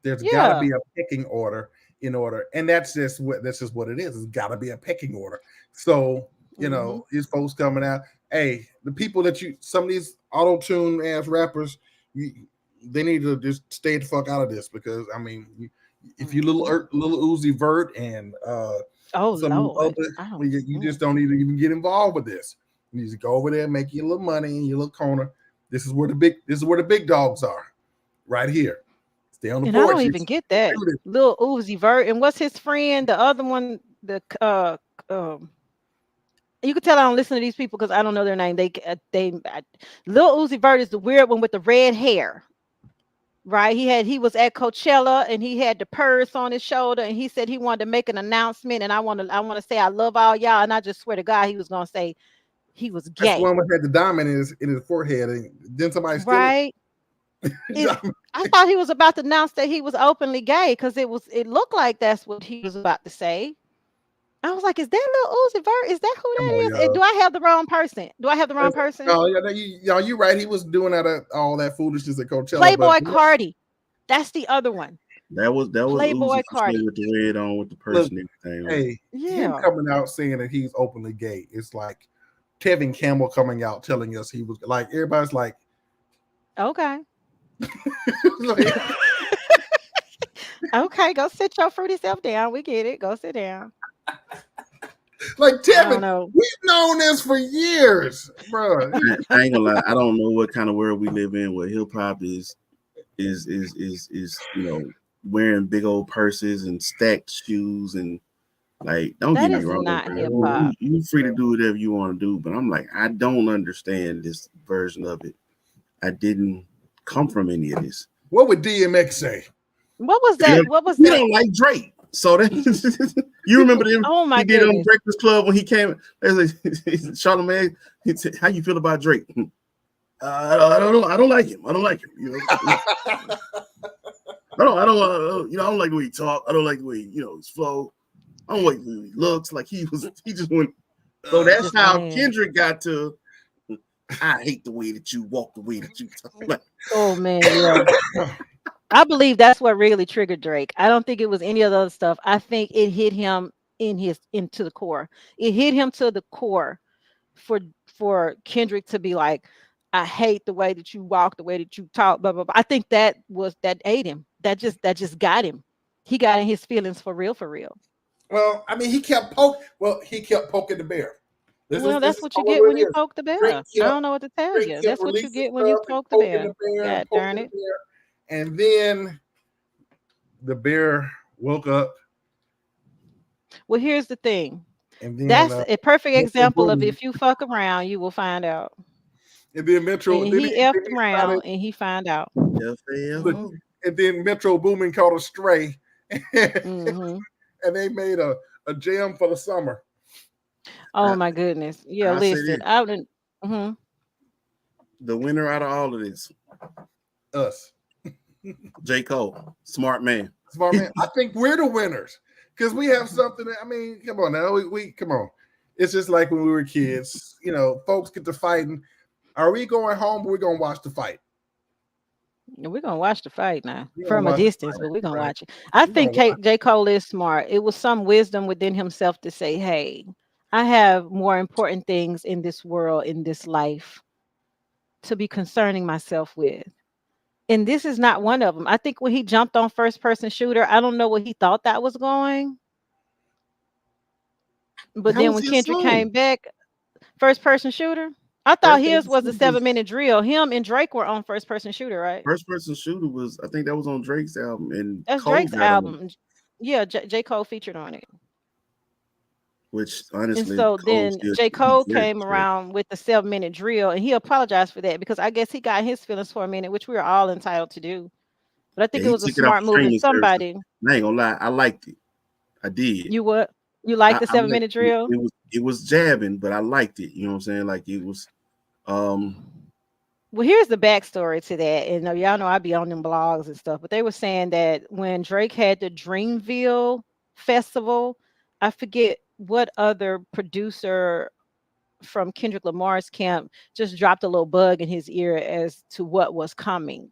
There's got to Yeah. be a pecking order in order, and that's just what it is. It's got to be a pecking order. So Hmm. these folks coming out. Hey, the people some of these auto tune ass rappers, they need to just stay the fuck out of this because I mean, if you Hmm. little Uzi Vert and Oh some Lord. other, I don't. you just don't need to even get involved with this. You just go over there, make your little money in your little corner. This is where the big dogs are, right here. Stay on the And I don't porch. even get that. Shoot it. Lil Uzi Vert. And what's his friend? The other one, um you can tell I don't listen to these people because I don't know their name. Lil Uzi Vert is the weird one with the red hair. Right. He was at Coachella and he had the purse on his shoulder and he said he wanted to make an announcement and I want to say I love all y'all. And I just swear to God, he was gonna say he was That's the gay. one that had the diamond in his forehead, and then somebody steal Right. it. Is I thought he was about to announce that he was openly gay because it looked like that's what he was about to say. I was like, is that little Uzi Vert? Is that who Come that on, is? Do y'all. I have the wrong person? Do I have the wrong person? No, yeah, you're right. He was doing all that foolishness at Coachella, but Playboy Cardi. That's the other one. That was Uzi Playboy for sure Cardi. with the red on with the look, person and everything on. hey, him Yeah. coming out saying that he's openly gay, it's like Tevin Campbell coming out telling us he was like everybody's like, Okay. like, Okay. Go sit your fruity self down. We get it. Go sit down. Like I don't Tevin, know. we've known this for years, bro. I ain't gonna lie. I don't know what kind of world we live in where hip hop is wearing big old purses and stacked shoes and like don't That get me is wrong, not hip bro. hop. You free to do whatever you want to do, but I'm like I don't understand this version of it. I didn't come from any of this. What would DMX say? What was You, that? What was you that? don't like Drake, so that you remember them Oh my he did on goodness. Breakfast Club when he came. Charlamagne, he said, "How you feel about Drake?" I don't like him. I don't like him. I don't. I don't like the way he talk. I don't like the way his flow. I don't like the way he looks. Like he just went. So that's Just how went in. Kendrick got to. I hate the way that you walk, the way that you talk. Like, Oh man, yeah. I believe that's what really triggered Drake. I don't think it was any of the other stuff. I think it hit him into the core. It hit him to the core for Kendrick to be like, I hate the way that you walk, the way that you talk, blah blah blah. I think that ate him. That just got him. He got in his feelings for real, for real. Well, I mean, he kept poking the bear. Well, This that's is what you all get it when you is. poke the Drake bear. I kept don't know what to tell Drake you. kept That's what you releasing get when you stuff and poke the poking the bear. bear and God poking darn the it. bear, and then the bear woke up, Well, here's the thing. and then That's a perfect Metro example of Boomin, if you fuck around, you will find out. and then Metro, And then he effed he started, around and he found out. look, Hmm FAFO. and then Metro Boomin caught a stray, and hmm they made a jam for the summer. Oh I, my goodness. Yeah, I say listen. this: I wouldn't. Hmm the winner out of all of this, Us, J. Cole, smart man. smart man. I think we're the winners because we have something. I mean, come on now, we come on. It's just like when we were kids. Folks get to fighting. Are we going home? Or we gonna watch the fight? We're gonna watch the fight now We're gonna from a watch the distance, fight, but we're gonna right? watch it. I We're gonna think watch. J. Cole is smart. It was some wisdom within himself to say, "Hey, I have more important things in this world, in this life, to be concerning myself with." And this is not one of them. I think when he jumped on first person shooter, I don't know what he thought that was going. But That then was when his Kendrick song. came back, first person shooter, I thought First his person was a shooter 7 minute drill. Him and Drake were on first person shooter, right? first person shooter was. I think that was on Drake's album, and That's Cole Drake's got on, album. Yeah, J. Cole featured on it. which And honestly, so Cole then still J. should be Cole great. came around with the 7 minute drill and he apologized for that because I guess he got his feelings for a minute, which we are all entitled to do. But I Yeah, think it he was a took it off smart the move. And streaming services. somebody, And I ain't gonna lie, I liked it. I did. you what? You like the I seven liked minute it. drill? It was jabbing, but I liked it. You know what I'm saying? Like it was. Um, Well, here's the backstory to that. And y'all know I be on them blogs and stuff, but they were saying that when Drake had the Dreamville festival, I forget what other producer from Kendrick Lamar's camp just dropped a little bug in his ear as to what was coming.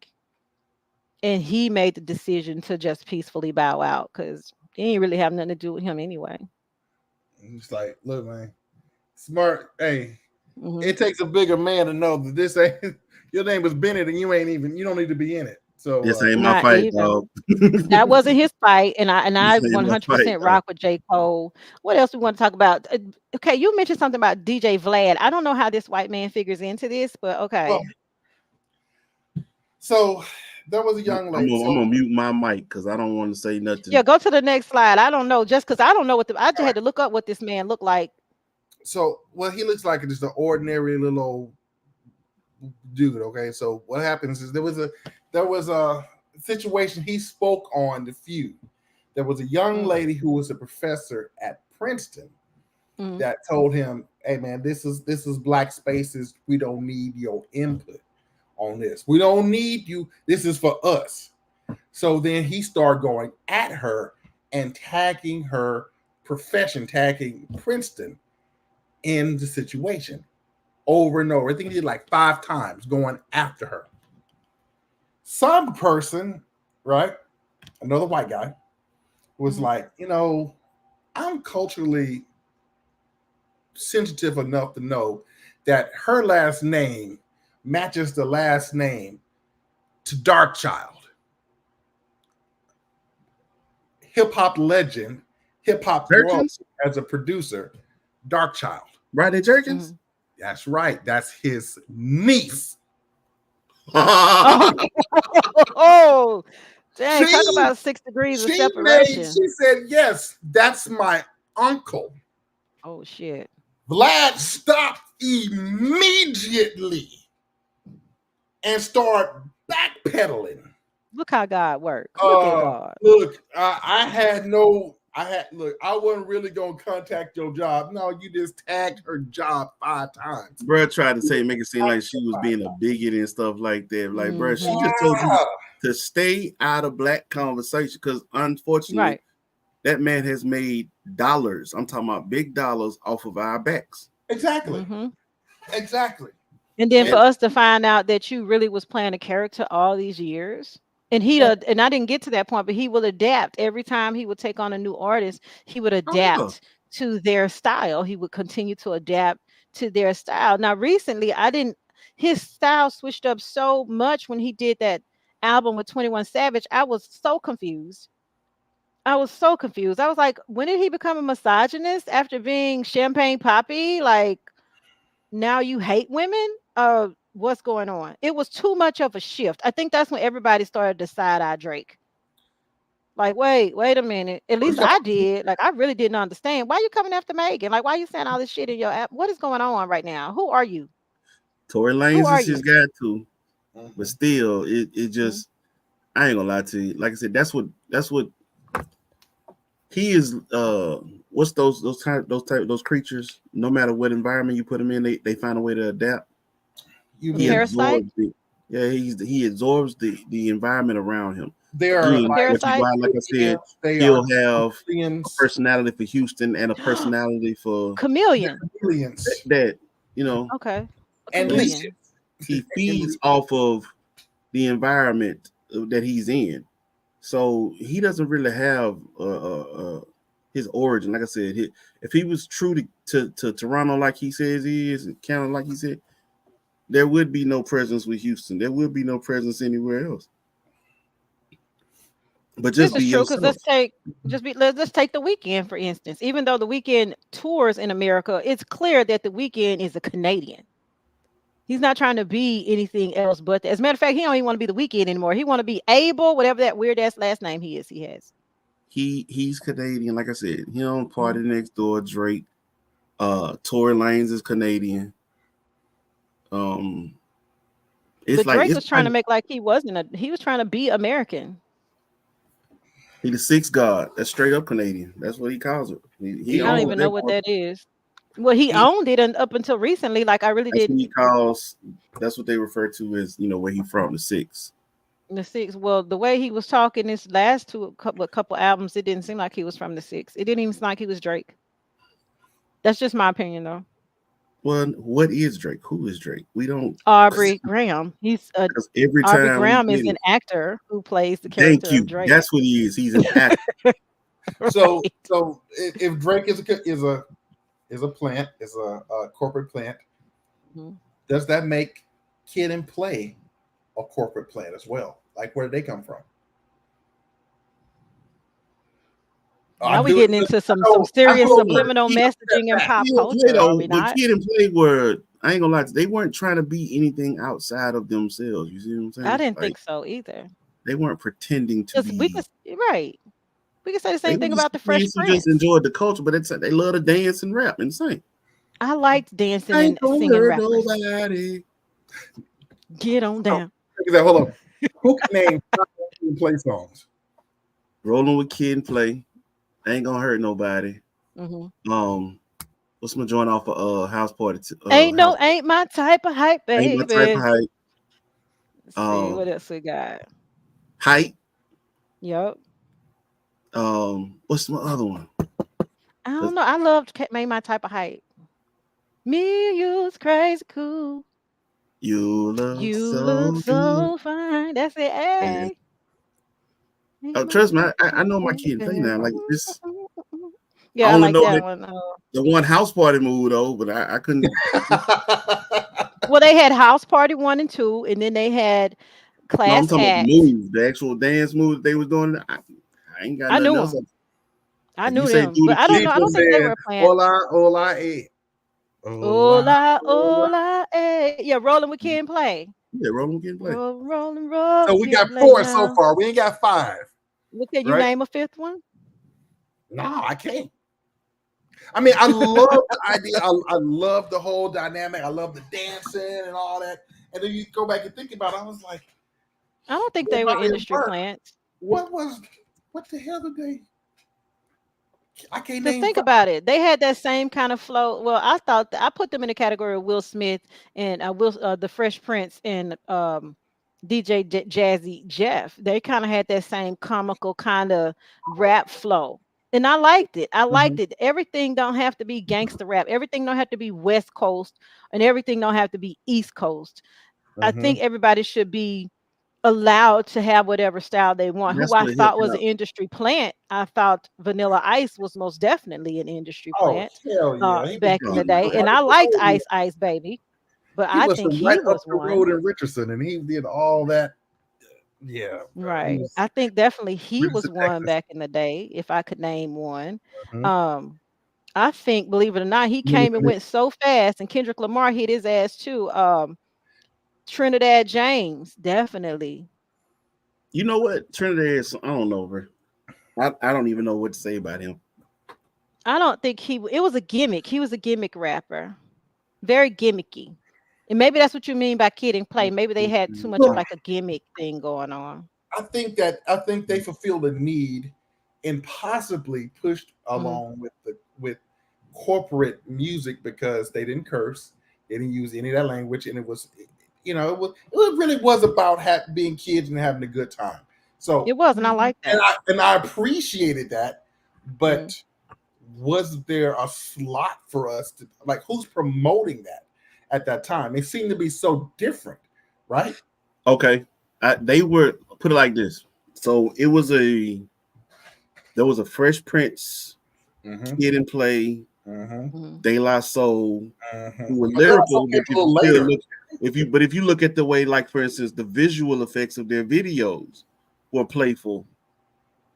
And he made the decision to just peacefully bow out because he didn't really have nothing to do with him anyway. It's like, look, man, smart. Hey, Hmm it takes a bigger man to know that this ain't your name was Bennett and you don't need to be in it. So this ain't my Not fight, even. dog. That wasn't his fight, and I This ain't my fight, 100% dog. rock with J. Cole. What else we want to talk about? Okay, you mentioned something about DJ Vlad. I don't know how this white man figures into this, but well, okay. so there was a young I'm lady. gonna, I'm So gonna mute my mic because I don't want to say Yeah, nothing. go to the next slide. I don't know, just because I don't know I just all right. had to look up what this man looked like. So well, he looks like just an ordinary little old dude. Okay. So what happens is there was a situation he spoke on the feud. There was a young Mm, lady who was a professor at Princeton mm, that told him, "Hey man, this is black spaces. We don't need your input on this. We don't need you. This is for us." So then he started going at her and tagging her profession, tagging Princeton in the situation over and over. I think he did like 5 times going after her. Some person, right? Another white guy was mhm. like, I'm culturally sensitive enough to know that her last name matches the last name to Darkchild, hip hop legend, hip hop thriller Perkins? as a producer. Darkchild. Rodney Jerkins. Mhm. That's right. That's his niece. Oh, oh, dang! Talk She about 6 degrees of she separation. said, yes, that's my uncle. Oh shit! Vlad stopped immediately and started backpedaling. Look how God works. Look at God. Look, I wasn't really gonna contact your job. No, you just tagged her job 5 times. Bruh tried to say, make it seem like she was being a bigot and stuff like that. Like, bruh, she Mhm. just told you to stay out of black conversation because unfortunately, Right. that man has made dollars. I'm talking about big dollars off of our backs. Exactly. Mhm. Exactly. And then for And, us to find out that you really was playing a character all these years, and and I didn't get to that point, but he will adapt every time he would take on a new artist. He would Oh yeah. adapt to their style. He would continue to adapt to their style. Now, recently, I didn't. His style switched up so much when he did that album with 21 Savage. I was so confused. I was so confused. I was like, when did he become a misogynist after being Champagne Poppy? Like, now you hate women? What's going on? It was too much of a shift. I think that's when everybody started to side eye Drake. Like, wait a minute. At what you least talking I did. Like, I really didn't understand. Why you coming after Megan? Like, why you saying all this shit in your app? What is going on right now? Who are you? Tory Who Lanez are is his you? guy too. about? But still, it Mhm. just I ain't gonna lie to you. Like I said, that's what he is. What's those creatures? No matter what environment you put them in, they find a way to adapt. You A He mean parasite? absorbs the yeah. He absorbs the environment around him. they are Again, like which is Parasite? why, like I said, aliens, they are he'll have a aliens, personality for Houston and a personality for Chameleon. aliens, that. You know, Okay. A and he leeches. chameleon. he And feeds leeches. off of the environment that he's in. So he doesn't really have his origin. Like I said, if he was true to Toronto like he says he is, and Canada like he said, there would be no presence with Houston. There would be no presence anywhere else. But This just be is true because yourself. let's take the weekend for instance. Even though the weekend tours in America, it's clear that the weekend is a Canadian. He's not trying to be anything else but that. As a matter of fact, he don't even want to be the weekend anymore. He want to be Abel, whatever that weird ass last name he has. He's Canadian. Like I said, he don't party Mhm. next door. Drake. Tory Lanez is Canadian. Um, it's But like Drake it's was trying like to make like he was trying to be American. he the sixth god. That's straight up Canadian. That's what he calls it. He He I don't owns owns even that know what part. that is. Well, he He owned it and up until recently. Like I really that's what didn't. he calls. That's what they refer to as where he from, the six. The six. Well, the way he was talking this last couple albums, it didn't seem like he was from the six. It didn't even seem like he was Drake. That's just my opinion, though. Well, what is Drake? Who is Drake? We don't Aubrey Graham. because every Aubrey time we Graham is get an it, actor who plays the thank character of you. Drake. That's what he is. He's an actor. So Right. so if Drake is a plant, is a corporate plant, Mhm. does that make Kid and Play a corporate plant as well? Like where did they come from? I Now we're do it. getting into some I serious know where subliminal he messaging and pop Kid and Play culture, are though, we but not? Kid and Play were I ain't gonna lie, they weren't trying to be anything outside of themselves. You see what I'm I saying? didn't Like think so either. they weren't pretending to Because we be. could, right. We could say the They same were thing just about the Fresh kids who just Prince. enjoyed the culture, but they love to dance and rap and sing. I liked dancing I and ain't gonna singing hurt rappers. nobody. Get on Oh, down. check this out. Hold on. Who can name 5 Kid and Play songs? Rolling with Kid and Play. Ain't gonna hurt nobody. Hmm. What's my joint off of House Party? Ain't my type of hype, Ain't my type of baby. hype. Let's see what Um, else we got. Height. Yep. What's my other one? I don't know. I loved Made My Type of Hype. Me and you's crazy cool. You look You look so good. so fine. That's it. And Hey. Ain't my trust me, type I of know my Kid and Play baby. now. Like this, I Yeah, I only like know that that one. the one House Party move though, but I couldn't. Well, they had House Party 1 and 2, and then they had No, I'm Class talking about the Act. move, the actual dance move that they was doing. I ain't got I nothing knew else. them. I If you knew say them, through but the I don't kid, know. I People don't think they saying, were a plant. "Hola, hola, hola, Hola, hola." hola, eh. Yeah, rolling with Kid and Play. yeah, roll again, play. Roll, rolling, roll, So we Kid and got Play four so now. far. We ain't got five, Look, can you right? name a fifth one? No, I can't. I mean, I love the idea. I love the whole dynamic. I love the dancing and all that. And then you go back and think about it. I was like, I don't think they were nobody at industry work. plants. What was? What the hell did they? I can't Because name think five. about it, they had that same kind of flow. Well, I thought I put them in the category of Will Smith and the Fresh Prince and DJ Jazzy Jeff. They kind of had that same comical kind of rap flow, and I liked it. I Mm-hmm. liked it. Everything don't have to be gangster rap. Everything don't have to be West Coast, and everything don't have to be East Coast. I Mm-hmm. think everybody should be allowed to have whatever style they want. Who That's I what hip thought was an hop. industry plant, I thought Vanilla Ice was most definitely an industry Oh plant hell yeah! He was back in Oh the no. day, right and up I the liked road. Ice Ice Baby, but He I was think from right he up was the one. road in Richardson, and he did all that. Yeah, bro. He Right. was I think definitely he was Richardson, one Texas. back in the day, if I could name one. Mhm. Um, I think, believe it or not, he came and went so fast, and Kendrick Lamar hit his ass too. Trinidad James, definitely. You know what? Trinidad is, I don't know, bro. I don't even know what to say about him. I don't think it was a gimmick. He was a gimmick rapper. Very gimmicky. And maybe that's what you mean by Kid and Play. Maybe they had too much of Well, like a gimmick thing going on. I think they fulfilled a need and possibly pushed Hmm. along with the with corporate music because they didn't curse, they didn't use any of that language, and it was, it really was about being kids and having a good time. So It was, and I like that. and I appreciated that, Hmm. but was there a slot for us to, like, who's promoting that at that time? It seemed to be so different, right? Okay. They were put it like this. So there was a Fresh Prince, Mm-hmm. Kid and Play, Mm-hmm. Hmm. De La Soul, Mm-hmm. who were But that also lyrical, came but a if you little still later. look if you look at the way, like for instance, the visual effects of their videos were playful.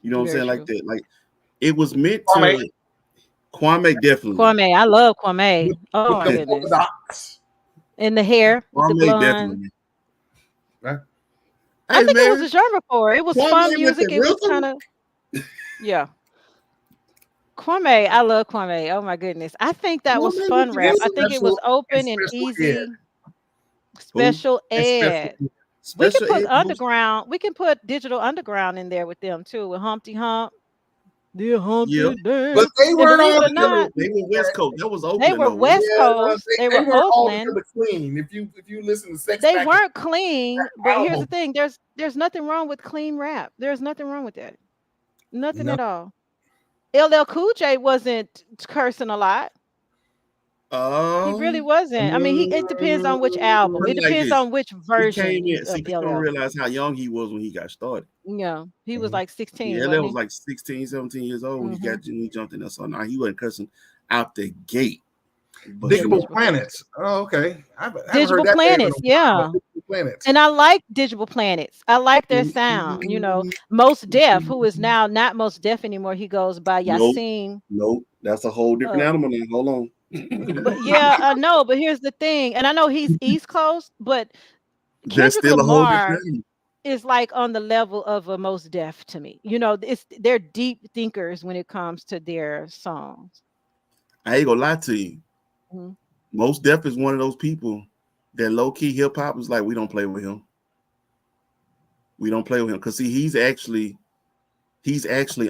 You know what I'm Very saying? Like true. that. Like it was meant Kwame to Kwame definitely. Kwame, I love with, Kwame. Oh with my the polka goodness. dots. And the hair with the Kwame blonde. definitely. Right? I Hey think it was man, a genre for it. It was fun Kwame with the music. It was kind rhythm. of, yeah. Kwame, I love Kwame. Oh my goodness. I think that was Kwame with fun the rap. And I rhythm. think it was special and open and special ed. easy. Who? Special And special ed. ed. We can Special put ed host. underground. We can put digital underground in there with them too, with Humpty Hump, the Yeah. Humpty But Dance. they And weren't believe all it or together. not, They were West Coast. That was they Oakland were though, wasn't West Yeah, Coast. They they were weren't all Oakland. together clean. If you listen to Sex They Pack and weren't clean, but here's the album, thing: there's nothing wrong with clean rap. There's nothing wrong with that. it? Nothing No. at all. LL Cool J wasn't cursing a lot. He really Um, wasn't. I mean, it depends on which album. put It it like depends this. on which He came version in. See, of people don't LL. realize how young he was when he got started. Yeah, he was Mhm. like 16, Yeah, that wasn't was he? like 16, 17 years old when Hmm. he jumped in there. So now he wasn't cussing out the gate. But Yeah, Diggable Digital still. Planets. Planets. Oh, okay. I haven't heard Digital that name in a Planets, while. yeah. Diggable Planets. And I like Digital Planets. I like their sound. Most Def, who is now not Most Def anymore, he goes by Nope, Yasin. nope. That's a whole different Uh, animal now. Hold on. but yeah, I know. But here's the thing, and I know he's East Coast, but That's Kendrick still a whole different Lamar animal. is like on the level of a Most Def to me. They're deep thinkers when it comes to their songs. I ain't gonna lie to you. Mhm. Most Def is one of those people that low key hip hop is like, we don't play with him. We don't play with him because see, he's actually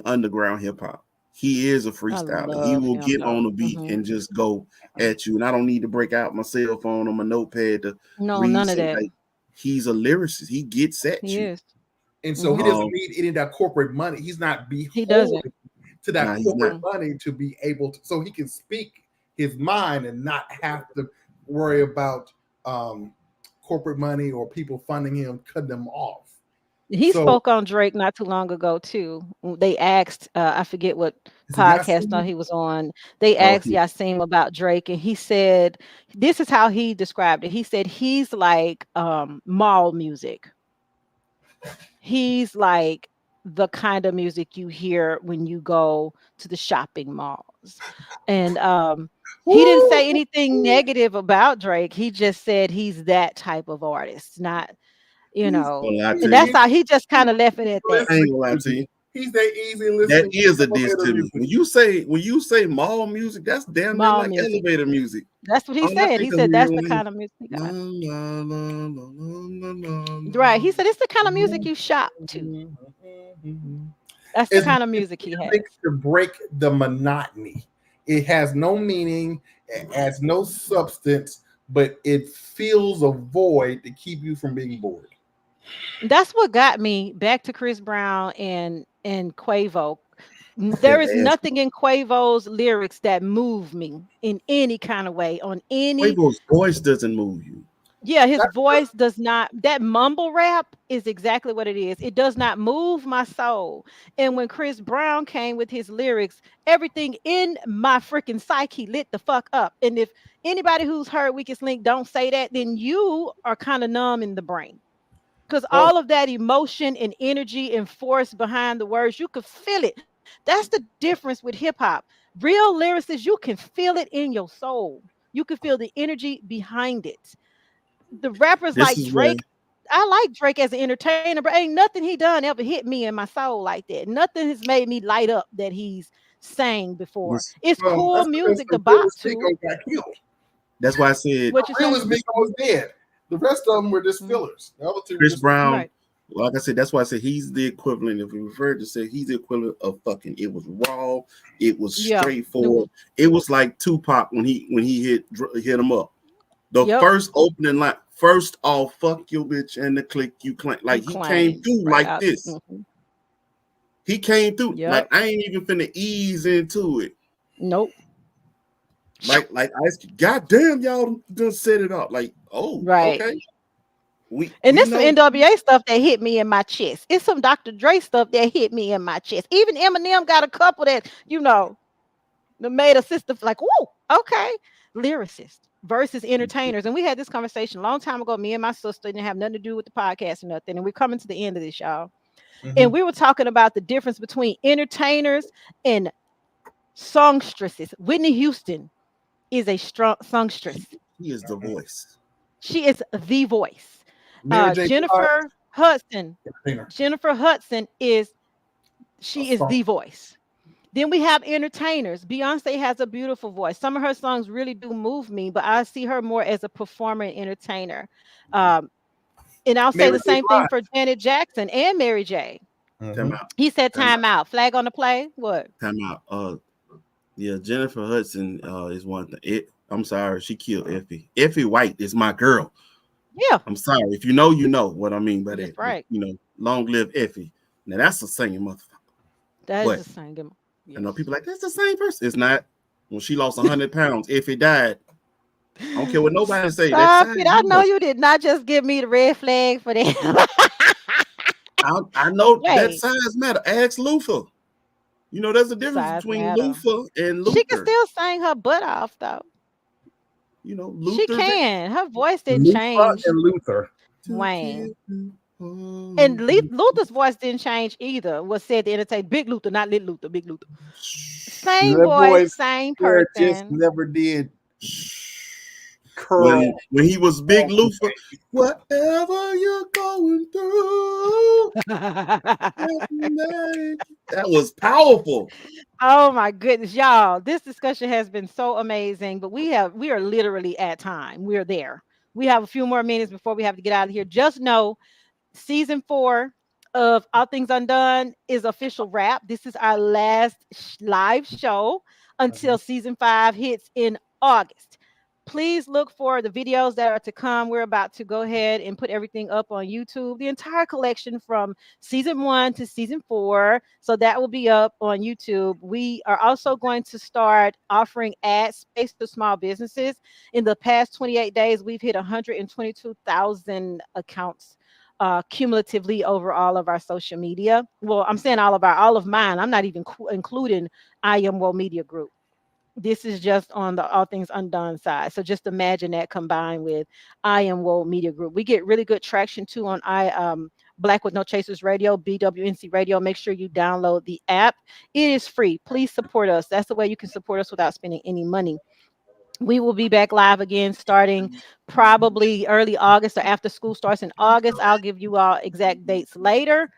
underground hip hop. He is a I freestyler. He love will him get on though. the beat Hmm. and just go at you. And I don't need to break out my cell phone or my notepad to No, read none of some. that. Like he's a lyricist. He gets at He you. is. And so he Hmm. doesn't Um, need any of that corporate money. He's not He doesn't. beholden to that nah, he's not. corporate money to be able to, so he can speak his mind and not have to worry about corporate money or people funding him, cutting them off. He So spoke on Drake not too long ago too. They asked, I forget what is it podcast Yasin? no he was on. They Oh, asked Yasim about Drake, and he said, this is how he described it. He said he's like mall music. He's like the kind of music you hear when you go to the shopping malls. And he didn't Woo! say anything negative about Drake. He just said he's that type of artist, not, you He's know, Gonna lie and to that's you. how he just he's kind of left it at that. I ain't listening gonna lie to music. you. He's that easy That listening is a diss elevator to me. music. When you say mall music, that's damn near Mall like music. elevator music. That's what he All I said. He think of said is that's the when kind of music he la, got. la, la, la, la, la, Right. He la, said it's the kind of music la. you shop to. Mhm. That's the It's, kind of it's music he music has. to break the monotony. It has no meaning, it has no substance, but it fills a void to keep you from being bored. That's what got me back to Chris Brown and Quavo. That There is ass. nothing in Quavo's lyrics that move me in any kind of way on any. Quavo's voice doesn't move you. Yeah, his That's voice does not. That mumble rap is exactly what it is. It does not move my soul. And when Chris Brown came with his lyrics, everything in my freaking psyche lit the fuck up. And if anybody who's heard Weakest Link don't say that, then you are kind of numb in the brain, because well, all of that emotion and energy and force behind the words, you could feel it. That's the difference with hip hop. Real lyricists, you can feel it in your soul. You can feel the energy behind it. The rappers This like is where Drake, I like Drake as an entertainer, but ain't nothing he done ever hit me in my soul like that. Nothing has made me light up that he's sang before. this, It's cool that's because music the to bop realest to. Migos got killed. that's why I said The What you say? realest Migos was dead. The rest of them were just Mm, fillers. The other two were Chris just Brown, right. like I said, that's why I said he's the equivalent. If we refer to say he's the equivalent of fucking. It was raw. It was Yeah. It straightforward. was. It was like Tupac when he hit him up. The Yep. first opening line, first off, fuck your bitch and the click you claim. You Like he came claim through right like out. this. He came through like Yep. I ain't even finna ease into it. Nope. Like I, goddamn, y'all done set it up. Like, oh, Right. okay, And we there's some know. NWA stuff that hit me in my chest. It's some Dr. Dre stuff that hit me in my chest. Even Eminem got a couple that, that made a sister like, "Woo, okay." Lyricists versus entertainers. And we had this conversation a long time ago. Me and my sister didn't have nothing to do with the podcast or nothing. And we're coming to the end of this, y'all. And Mhm. we were talking about the difference between entertainers and songstresses. Whitney Houston is a strong songstress. He is the voice. She is the voice. Mary J. Blige, Jennifer Hudson. entertainer, Jennifer Hudson is a she is song. the voice. Then we have entertainers. Beyonce has a beautiful voice. Some of her songs really do move me, but I see her more as a performer and entertainer. Um, and I'll say Mary the J. same thing Blige. for Janet Jackson and Mary J. Time Mhm. out. He said Time time out. Flag on the play. What? Time out. Yeah, Jennifer Hudson is one thing. I'm sorry, she killed Effie. Effie White is my girl. Yeah, I'm sorry. If you know, you know what I mean by that's that. But right. long live Effie. Now that's a singing motherfucker. That is But a singing. I know Yes. people like that's the same person. It's not. When she lost 100 pounds, Effie died. I don't care what nobody say. That Stop size it. I know matter. you did not just give me the red flag for that. I know that Wait, size matter. Ask Luther. There's a difference size between matter. Luther and She can Luther. still sing her butt off though. She Luther Van. can. Her voice didn't Luther change. and Luther. To Wayne. kill you. And Luther's voice didn't change either. Was said to entertain Big Luther, not Little Luther, Big Luther. Same That voice, boy's same hair just person. never did curl. When he was Big Luther, whatever you're going through, that was powerful. Oh my goodness, y'all. This discussion has been so amazing, but we are literally at time. We're there. We have a few more minutes before we have to get out of here. Just know season 4 of All Things Undone is official wrap. This is our last live show until Mhm. season 5 hits in August. Please look for the videos that are to come. We're about to go ahead and put everything up on YouTube, the entire collection from season 1 to season 4. So that will be up on YouTube. We are also going to start offering ad space to small businesses. In the past 28 days, we've hit 122,000 accounts cumulatively over all of our social media. Well, I'm saying all of mine. I'm not even including I Am Well Media Group. This is just on the All Things Undone side. So just imagine that combined with I Am Woe Media Group. We get really good traction too on Black with No Chasers Radio, BWNC Radio. Make sure you download the app. It is free. Please support us. That's the way you can support us without spending any money. We will be back live again starting probably early August or after school starts in August. I'll give you all exact dates later.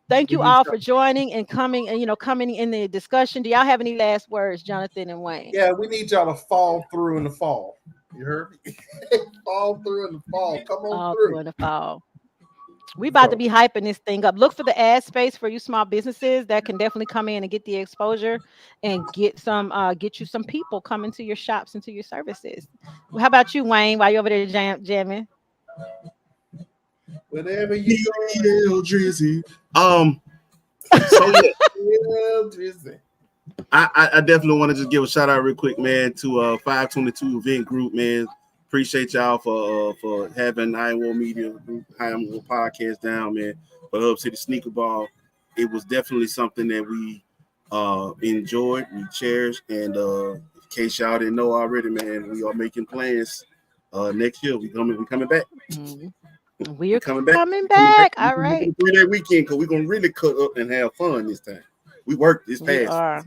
Thank We you need all y'all, for joining and coming and coming in the discussion. Do y'all have any last words, Jonathan and Wayne? yeah, we need y'all to fall through in the fall. You heard me? Fall through in the fall. Come on All through through. in the fall. We about to So be hyping this thing up. Look for the ad space for you small businesses that can definitely come in and get the exposure and get you some people coming to your shops and to your services. How about you, Wayne? While you over there jamming? whatever you doing, BBL Drizzy. So yeah, yeah, Drizzy. I definitely want to just give a shout out real quick, man, to 522 Event Group, man. Appreciate y'all for having High and War Media Group, High and War Podcast down, man. For Hub City Sneaker Ball, it was definitely something that we enjoyed, we cherished, and in case y'all didn't know already, man, we are making plans. Next year we coming back. Mhm. We We're coming back. coming We coming back. back. We All coming back right. a 3-day weekend because we're gonna really cut up and have fun this time. We worked this We past. are.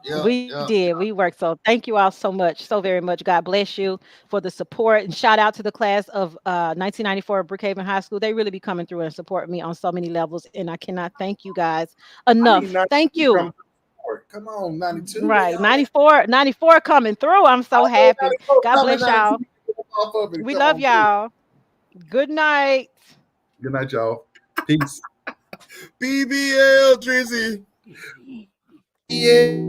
Yeah, We yeah. did. We worked. So thank you all so much, so very much. God bless you for the support. And shout out to the class of 1994 Brookhaven High School. They really be coming through and support me on so many levels. And I cannot thank you guys I need enough. 92 Thank to you. come forward. Come on, 92. Where Right. y'all at? 94 coming through. I'm so I know happy. 94 God coming, bless 92 y'all. off of it. We Come love on through. y'all. Good night. Good night, y'all. Peace. BBL Drizzy. Yeah.